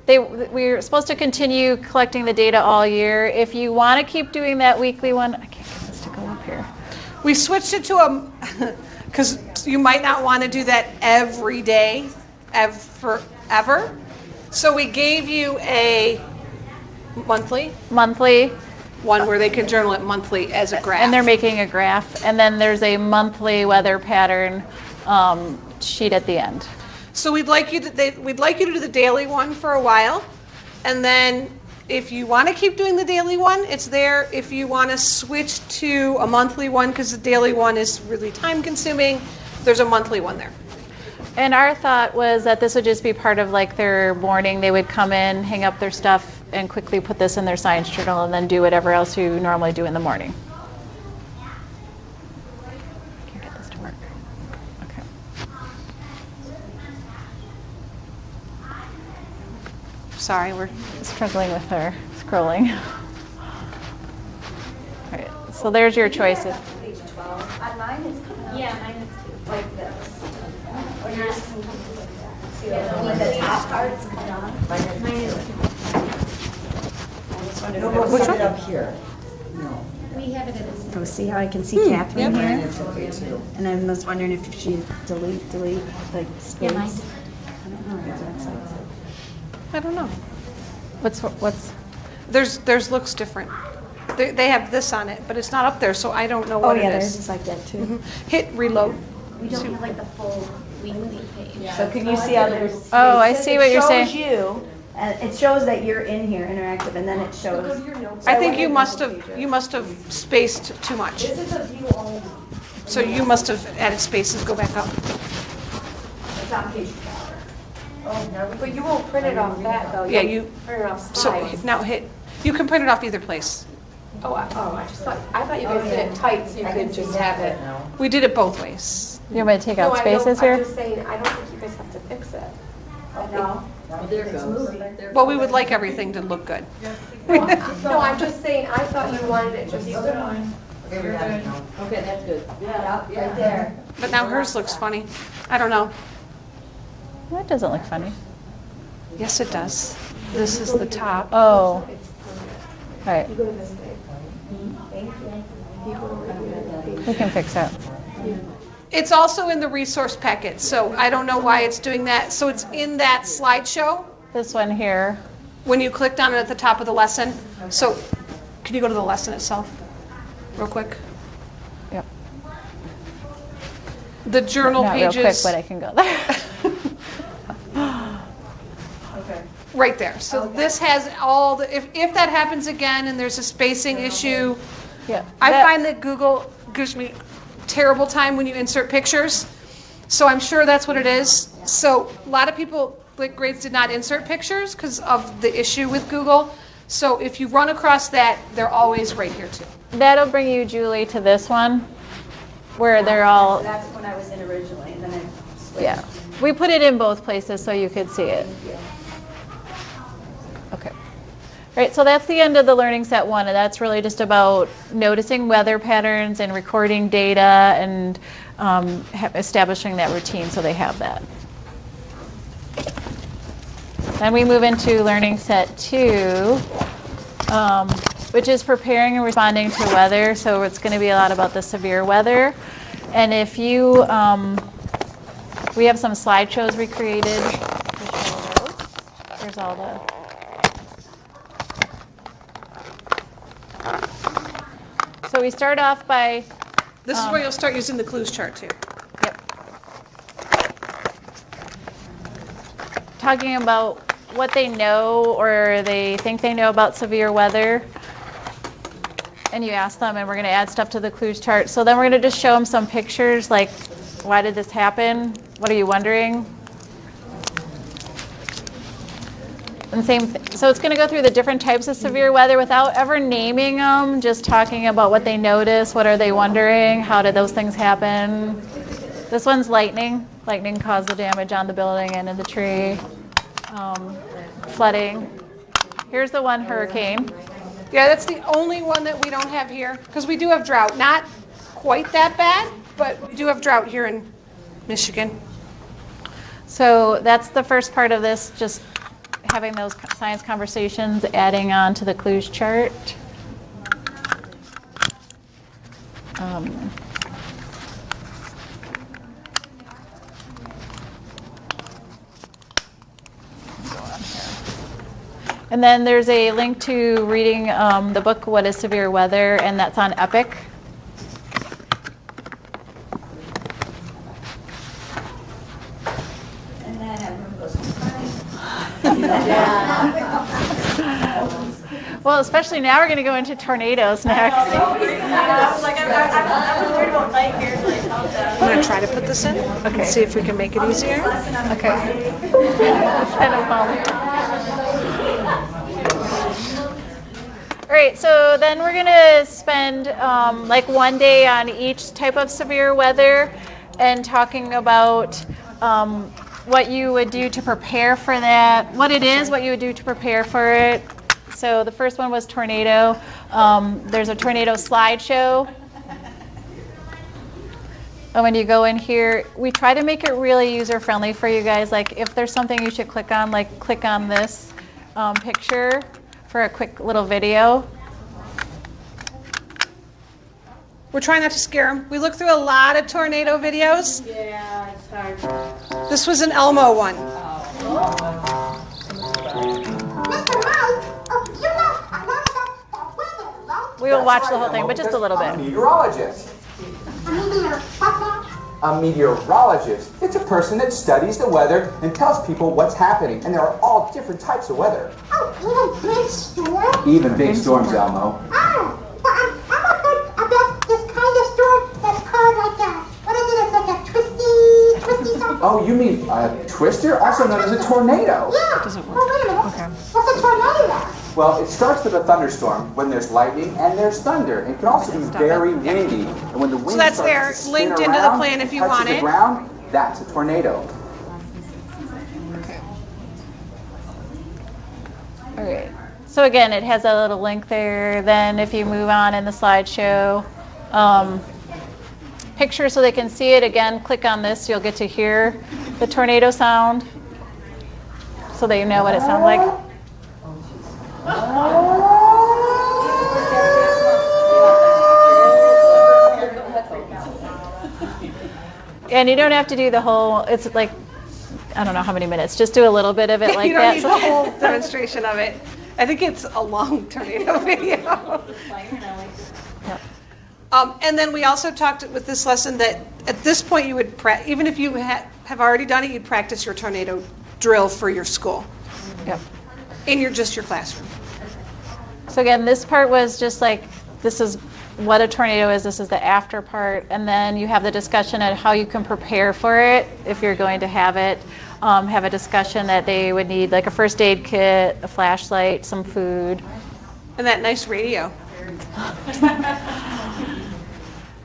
we're supposed to continue collecting the data all year. If you want to keep doing that weekly one, I can't get this to go up here. We switched it to because you might not want to do that every day, forever. So we gave you a monthly one where they can journal it monthly as a graph. And they're making a graph. And then there's a monthly weather pattern sheet at the end. So we'd like you to do the daily one for a while, and then if you want to keep doing the daily one, it's there. If you want to switch to a monthly one, because the daily one is really time consuming, there's a monthly one there. And our thought was that this would just be part of like their morning. They would come in, hang up their stuff, and quickly put this in their science journal, and then do whatever else you normally do in the morning. Can't get this to work. Okay. Sorry, we're Struggling with our scrolling. All right, so there's your choices. Page 12. On mine is Yeah, mine is too. like this. Or yours is see when the top part's cut off. Mine is Which one? Up here. We have it as So see how I can see Catherine here? And I was wondering if she delete, like space. Yeah, mine. I don't know if that's like. I don't know. What's Theirs looks different. They have this on it, but it's not up there, so I don't know Oh what yeah, it theirs is. is like that too. Hit reload. We don't have like the full weekly page. So can you see how there's? Oh, I see what you're saying. It shows you, and it shows that you're in here interactive, and then it shows. I think you must have spaced too much. This is a view only. So you must have added spaces. Go back up. It's on page 4. But you won't print it off that though. Yeah, You'll you. print it off So slides. now hit. You can print it off either place. I thought you guys did it tight so you could just have it. We did it both ways. you want me to take out No, spaces I'm here? just saying, I don't think you guys have to fix it. No. Well, there it goes. Well, we would like everything to look good. No, I'm just saying, I thought you wanted it just. Okay, that's good. Yeah, right there. But now hers looks funny. I don't know. That doesn't look funny. Yes, it does. This is the top. Oh. Right. We can fix that. It's also in the resource packet, so I don't know why it's doing that. So it's in that slideshow This one here. when you clicked on it at the top of the lesson. So can you go to the lesson itself real quick? Yep. The journal Not pages. real quick, but I can go there. Right there. So this has all the, if that happens again and there's a spacing issue, Yeah. I find that Google gives me terrible time when you insert pictures. So I'm sure that's what it is. So a lot of people, like grades, did not insert pictures because of the issue with Google. So if you run across that, they're always right here too. That'll bring you, Julie, to this one where they're all, That's when I was in originally, and then I switched. yeah. We put it in both places so you could see it. Okay. Right, so that's the end of the learning set 1, and that's really just about noticing weather patterns and recording data and establishing that routine so they have that. Then we move into learning set 2, which is preparing and responding to weather. So it's going to be a lot about the severe weather. And if you, we have some slideshows we created to show those. There's all the. So we start off by, This is where you'll start using the clues chart too. yep, talking about what they know or they think they know about severe weather. And you ask them, and we're going to add stuff to the clues chart. So then we're going to just show them some pictures, like, why did this happen? What are you wondering? And so it's going to go through the different types of severe weather without ever naming them, just talking about what they notice, what are they wondering, how did those things happen. This one's lightning. Lightning caused the damage on the building and in the tree. Flooding. Here's the one, hurricane. Yeah, that's the only one that we don't have here because we do have drought. Not quite that bad, but we do have drought here in Michigan. So that's the first part of this, just having those science conversations, adding on to the clues chart. And then there's a link to reading the book, What is Severe Weather, and that's on Epic. And then everyone goes, Well, especially now we're going to go into tornadoes next. I was worried about nightmares, like, I'm going to try to put this in. Okay. See if we can make it easier. Okay. Kind of fun. All right, so then we're going to spend like one day on each type of severe weather and talking about what you would do to prepare for that, what it is, what you would do to prepare for it. So the first one was tornado. There's a tornado slideshow. And when you go in here, we try to make it really user-friendly for you guys. Like if there's something you should click on, like click on this picture for a quick little video. We're trying not to scare them. We looked through a lot of tornado videos. yeah, it's hard. This was an Elmo one. We will watch the whole thing, but just a little I'm a bit. meteorologist. A meteorologist. It's a person that studies the weather and tells people what's happening. And there are all different types of weather. Oh, even big storms? Even big storms, Elmo. Oh, but I'm about this kind of storm that's called like a, what is it, it's like a twisty something? Oh, you mean a twister, also known as a tornado? Yeah. Well, wait a minute. Okay. What's a tornado? Well, it starts with a thunderstorm when there's lightning and there's thunder. It can also be very windy. And when the wind that's starts there, to spin linked into the around plan if you and touches want the it. ground, that's a tornado. All right. So again, it has a little link there. Then if you move on in the slideshow, picture so they can see it. Again, click on this. You'll get to hear the tornado sound so they know what it sounds like. And you don't have to do the whole, it's like, I don't know how many minutes, just do a little bit of it like You don't that. need the whole demonstration of it. I think it's a long tornado video. And then we also talked with this lesson that at this point you would, even if you have already done it, you'd practice your tornado drill for your school. Yep. In your classroom. So again, this part was just like, this is what a tornado is, this is the after part, and then you have the discussion on how you can prepare for it if you're going to have it. Have a discussion that they would need like a first aid kit, a flashlight, some food. And that nice radio.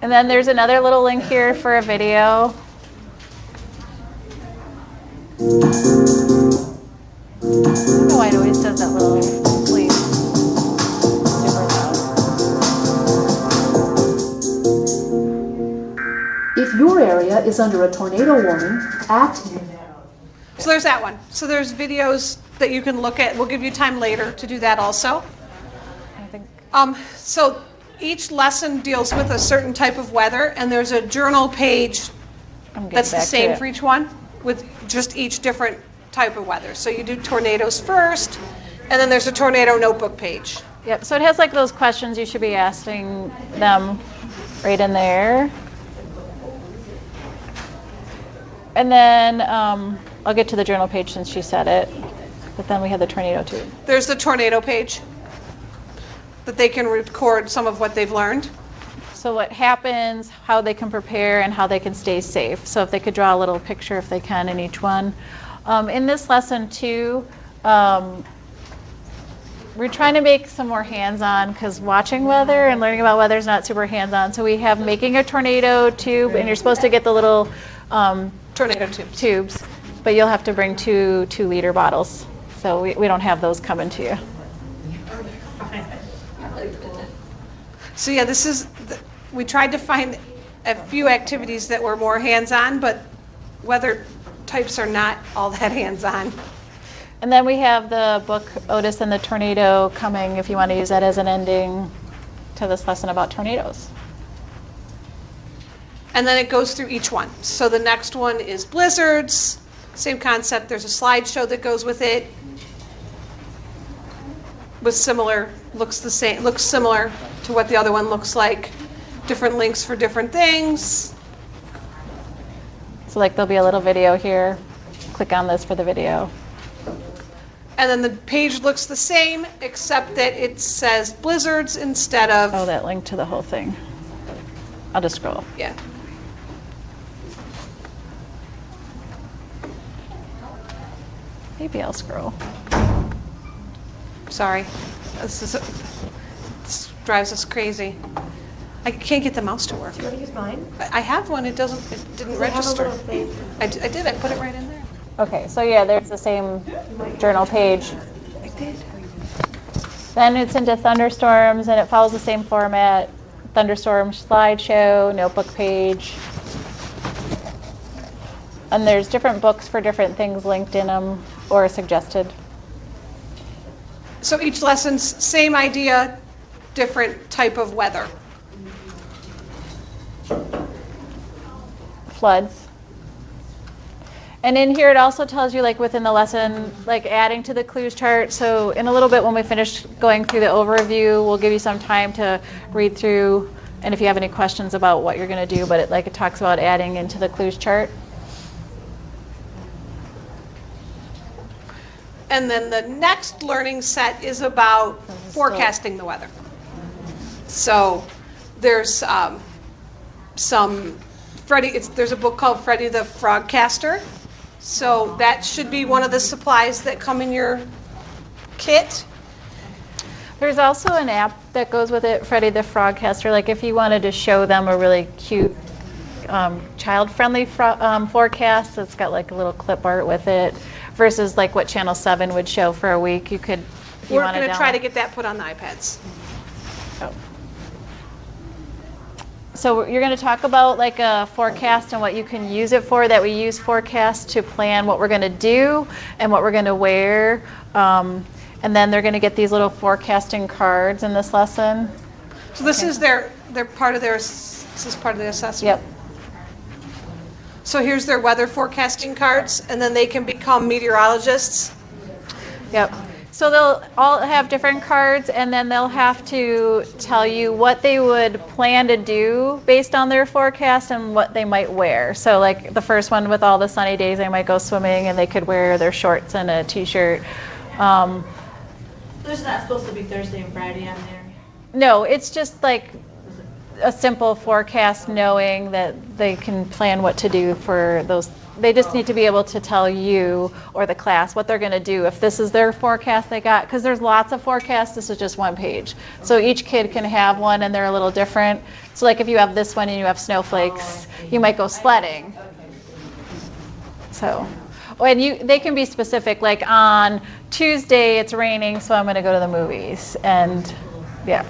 And then there's another little link here for a video. I don't know why it always does that little bleep. Super loud. If your area is under a tornado warning, act. So there's that one. So there's videos that you can look at. We'll give you time later to do that also. I think. So each lesson deals with a certain type of weather, and there's a journal page I'm getting that's the back to same it. for each one with just each different type of weather. So you do tornadoes first, and then there's a tornado notebook page. Yep, so it has like those questions you should be asking them right in there. And then I'll get to the journal page since she said it, but then we have the tornado too. There's the tornado page that they can record some of what they've learned. So what happens, how they can prepare, and how they can stay safe. So if they could draw a little picture if they can in each one. In this lesson too, we're trying to make some more hands-on because watching weather and learning about weather is not super hands-on. So we have making a tornado tube, and you're supposed to get the little tornado tubes, but you'll have to bring two 2-liter bottles. So we don't have those coming to you. So yeah, we tried to find a few activities that were more hands-on, but weather types are not all that hands-on. And then we have the book Otis and the Tornado coming if you want to use that as an ending to this lesson about tornadoes. And then it goes through each one. So the next one is blizzards. Same concept. There's a slideshow that goes with it. With similar, looks similar to what the other one looks like. Different links for different things. So like there'll be a little video here. Click on this for the video. And then the page looks the same, except that it says blizzards instead of... Oh, that link to the whole thing. I'll just scroll. Yeah. Maybe I'll scroll. Sorry. This drives us crazy. I can't get the mouse to work. Do you want to use mine? I have one. It didn't register. I have a little thing. I did. I put it right in there. Okay, so yeah, there's the same journal page. Then it's into thunderstorms, and it follows the same format. Thunderstorm slideshow, notebook page. And there's different books for different things linked in them or suggested. So each lesson's same idea, different type of weather. Floods. And in here it also tells you like within the lesson, like adding to the clues chart. So in a little bit when we finish going through the overview, we'll give you some time to read through and if you have any questions about what you're going to do, but it talks about adding into the clues chart. And then the next learning set is about forecasting the weather. So there's there's a book called Freddie the Frogcaster. So that should be one of the supplies that come in your kit. There's also an app that goes with it, Freddie the Frogcaster. Like if you wanted to show them a really cute child-friendly forecast, it's got like a little clip art with it, versus like what Channel 7 would show for a week. You could, if you We're want going to try to get that put on the iPads. Oh. So you're going to talk about like a forecast and what you can use it for, that we use forecast to plan what we're going to do and what we're going to wear. And then they're going to get these little forecasting cards in this lesson. So this is their part of their, this is part of the assessment. Yep. So here's their weather forecasting cards, and then they can become meteorologists. Yep. So they'll all have different cards, and then they'll have to tell you what they would plan to do based on their forecast and what they might wear. So like the first one with all the sunny days, they might go swimming and they could wear their shorts and a t-shirt. There's not supposed to be Thursday and Friday on there. No, it's just like a simple forecast, knowing that they can plan what to do for those. They just need to be able to tell you or the class what they're going to do if this is their forecast they got, because there's lots of forecasts. This is just one page. So each kid can have one and they're a little different. So like if you have this one and you have snowflakes, you might go sledding. So, and they can be specific, like on Tuesday it's raining, so I'm going to go to the movies. And yeah.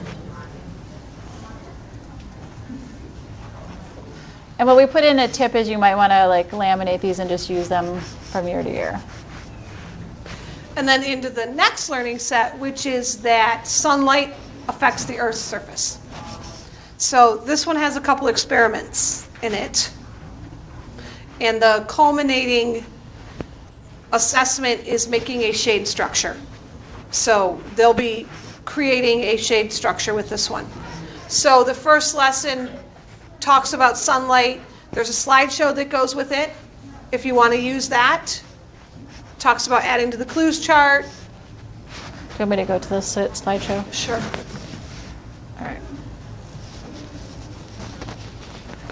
And what we put in a tip is you might want to like laminate these and just use them from year to year. And then into the next learning set, which is that sunlight affects the Earth's surface. So this one has a couple experiments in it. And the culminating assessment is making a shade structure. So they'll be creating a shade structure with this one. So the first lesson talks about sunlight. There's a slideshow that goes with it if you want to use that. Talks about adding to the clues chart. Do you want me to go to this slideshow? Sure. All right.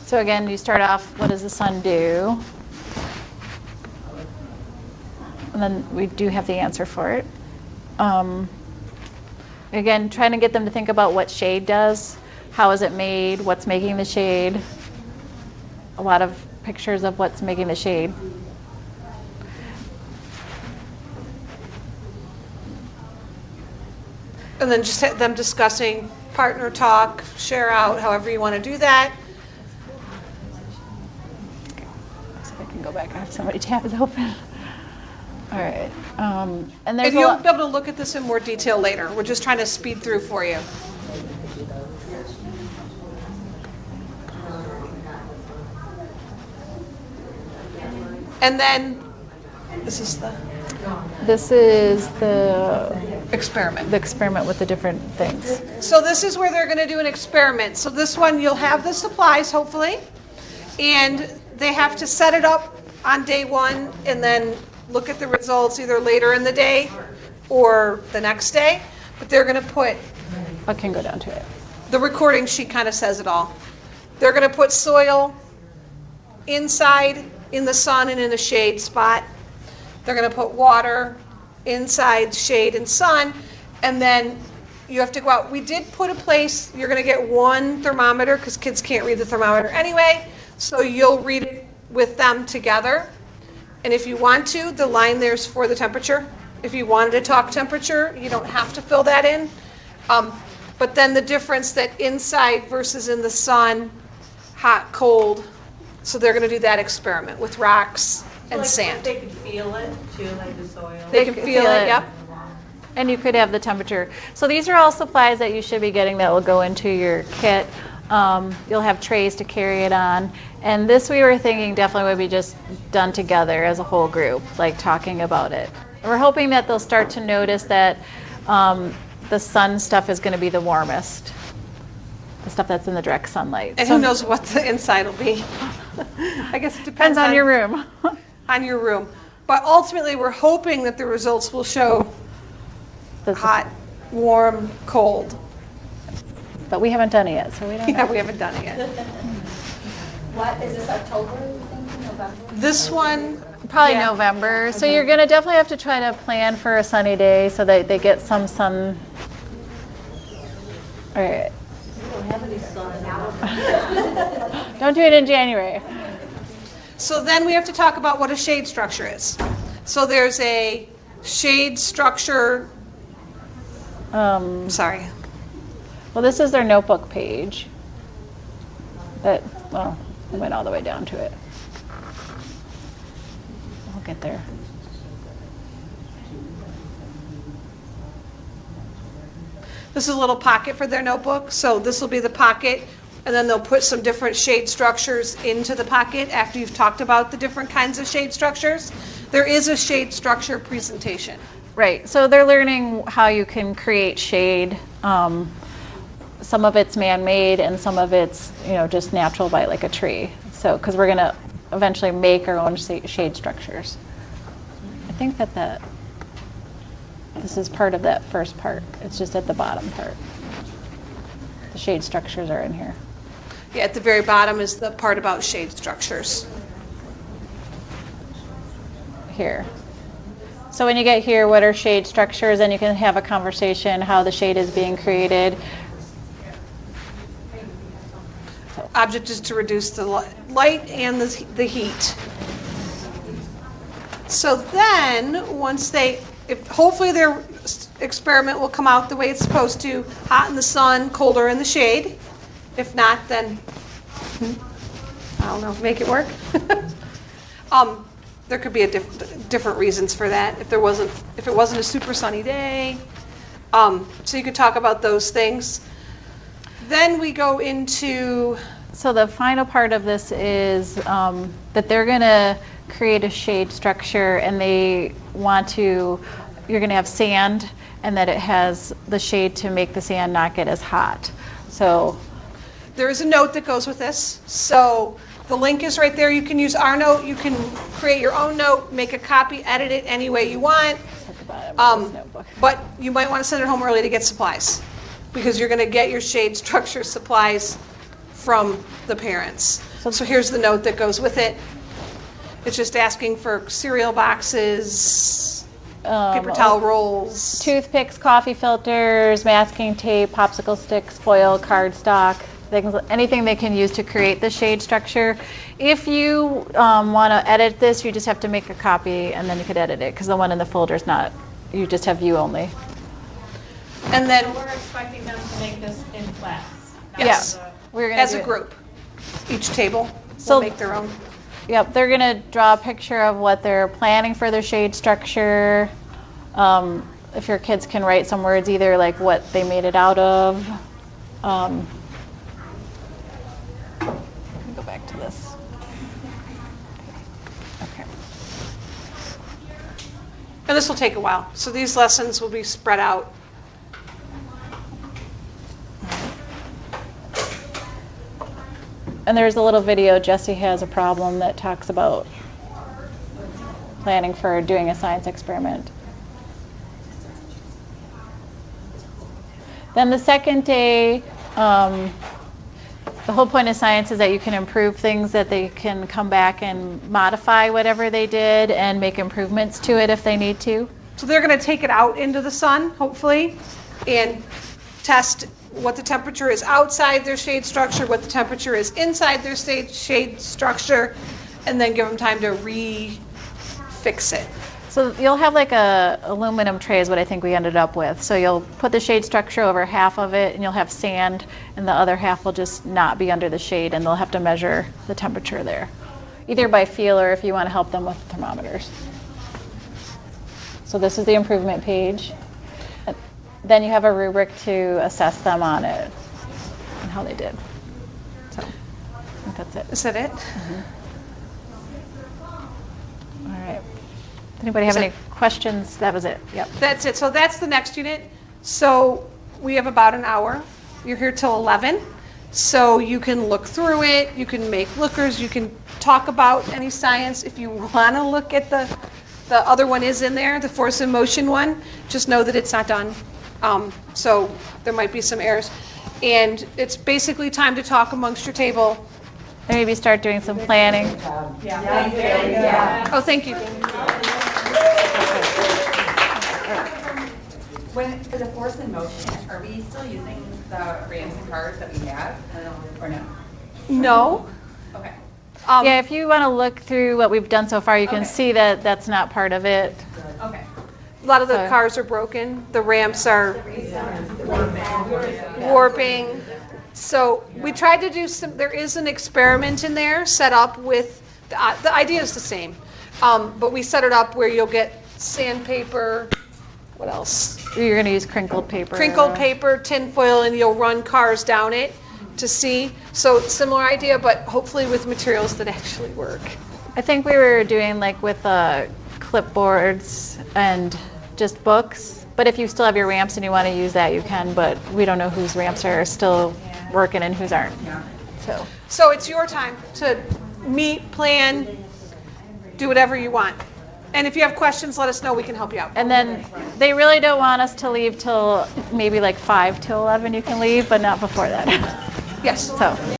So again, you start off, what does the sun do? And then we do have the answer for it. Again, trying to get them to think about what shade does. How is it made? What's making the shade? A lot of pictures of what's making the shade. And then just them discussing partner talk, share out, however you want to do that. So I can go back. I have so many tabs open. All right. And And there's a you'll lot. be able to look at this in more detail later. We're just trying to speed through for you. And then, this is the This is the experiment. experiment with the different things. So this is where they're going to do an experiment. So this one, you'll have the supplies, hopefully, and they have to set it up on day one and then look at the results either later in the day or the next day. But they're going to put, I can go down to it. the recording sheet kind of says it all. They're going to put soil inside in the sun and in a shade spot. They're going to put water inside shade and sun, and then you have to go out. We did put a place, you're going to get one thermometer because kids can't read the thermometer anyway, so you'll read it with them together. And if you want to, the line there's for the temperature. If you wanted to talk temperature, you don't have to fill that in. But then the difference that inside versus in the sun, hot, cold, so they're going to do that experiment with rocks and sand. They can feel it too, like the soil. They can feel it, yep. And you could have the temperature. So these are all supplies that you should be getting that will go into your kit. You'll have trays to carry it on. And this we were thinking definitely would be just done together as a whole group, like talking about it. We're hoping that they'll start to notice that the sun stuff is going to be the warmest. The stuff that's in the direct sunlight. And who knows what the inside will be. I guess it depends on your room. On your room. But ultimately, we're hoping that the results will show hot, warm, cold. But we haven't done it yet, so we don't know. Yeah, we haven't done it yet. What, is this October, you think, November? This one, Probably yeah. November. So you're going to definitely have to try to plan for a sunny day so that they get some sun. All right. We don't have any sun now. Don't do it in January. So then we have to talk about what a shade structure is. So there's a shade structure, sorry. Well, this is their notebook page. That, well, I went all the way down to it. I'll get there. This is a little pocket for their notebook. So this will be the pocket, and then they'll put some different shade structures into the pocket after you've talked about the different kinds of shade structures. There is a shade structure presentation. Right. So they're learning how you can create shade. Some of it's man-made, and some of it's just natural by like a tree. So because we're gonna eventually make our own shade structures. I think that this is part of that first part. It's just at the bottom part. The shade structures are in here. Yeah, at the very bottom is the part about shade structures. Here. So when you get here, what are shade structures? And you can have a conversation how the shade is being created. Object is to reduce the light and the heat. So then, once hopefully their experiment will come out the way it's supposed to, hot in the sun, colder in the shade. If not, then, I don't know, make it work. There could be different reasons for that if it wasn't a super sunny day. So you could talk about those things. Then we go into... So the final part of this is that they're going to create a shade structure, and you're going to have sand, and that it has the shade to make the sand not get as hot. So there is a note that goes with this. So the link is right there. You can use our note. You can create your own note, make a copy, edit it any way you want. at the bottom of this notebook. But you might want to send it home early to get supplies, because you're going to get your shade structure supplies from the parents. So here's the note that goes with it. It's just asking for cereal boxes, paper towel rolls, toothpicks, coffee filters, masking tape, popsicle sticks, foil, cardstock, anything they can use to create the shade structure. If you want to edit this, you just have to make a copy, and then you could edit it, because the one in the folder is not, you just have view only. And then we're expecting them to make this in class. Yes. We're gonna as do a it. group. Each table So- will make their own. Yep, they're going to draw a picture of what they're planning for their shade structure. If your kids can write some words, either like what they made it out of. Let me go back to this. Okay. And this will take a while. So these lessons will be spread out. And there's a little video, Jesse has a problem, that talks about planning for doing a science experiment. Then the second day, the whole point of science is that you can improve things, that they can come back and modify whatever they did and make improvements to it if they need to. So they're going to take it out into the sun, hopefully, and test what the temperature is outside their shade structure, what the temperature is inside their shade structure, and then give them time to re-fix it. So you'll have like a aluminum tray is what I think we ended up with. So you'll put the shade structure over half of it, and you'll have sand, and the other half will just not be under the shade, and they'll have to measure the temperature there, either by feel or if you want to help them with thermometers. So this is the improvement page. Then you have a rubric to assess them on it and how they did. So I think that's it. Is that it? All right. Does anybody have any questions? That was it. Yep. That's it. So that's the next unit. So we have about an hour. You're here till 11. So you can look through it. You can make lookers. You can talk about any science. If you want to look at the other one is in there, the force and motion one. Just know that it's not done. So there might be some errors. And it's basically time to talk amongst your table. And maybe start doing some planning. Oh, thank you. When, for the force and motion, are we still using the rams and cars that we have, or no? No. Okay. Yeah, if you want to look through what we've done so far, you can see that that's not part of it. Okay. A lot of the cars are broken. The ramps are warping. So we tried to do some, there is an experiment in there set up with, the idea is the same, but we set it up where you'll get sandpaper, what else? You're going to use crinkled paper. Crinkled paper, tin foil, and you'll run cars down it to see. So similar idea, but hopefully with materials that actually work. I think we were doing like with clipboards and just books. But if you still have your ramps and you want to use that, you can. But we don't know whose ramps are still working and whose aren't. So it's your time to meet, plan, do whatever you want. And if you have questions, let us know. We can help you out. And then they really don't want us to leave till maybe like 5 till 11 you can leave, but not before that. Yes. So.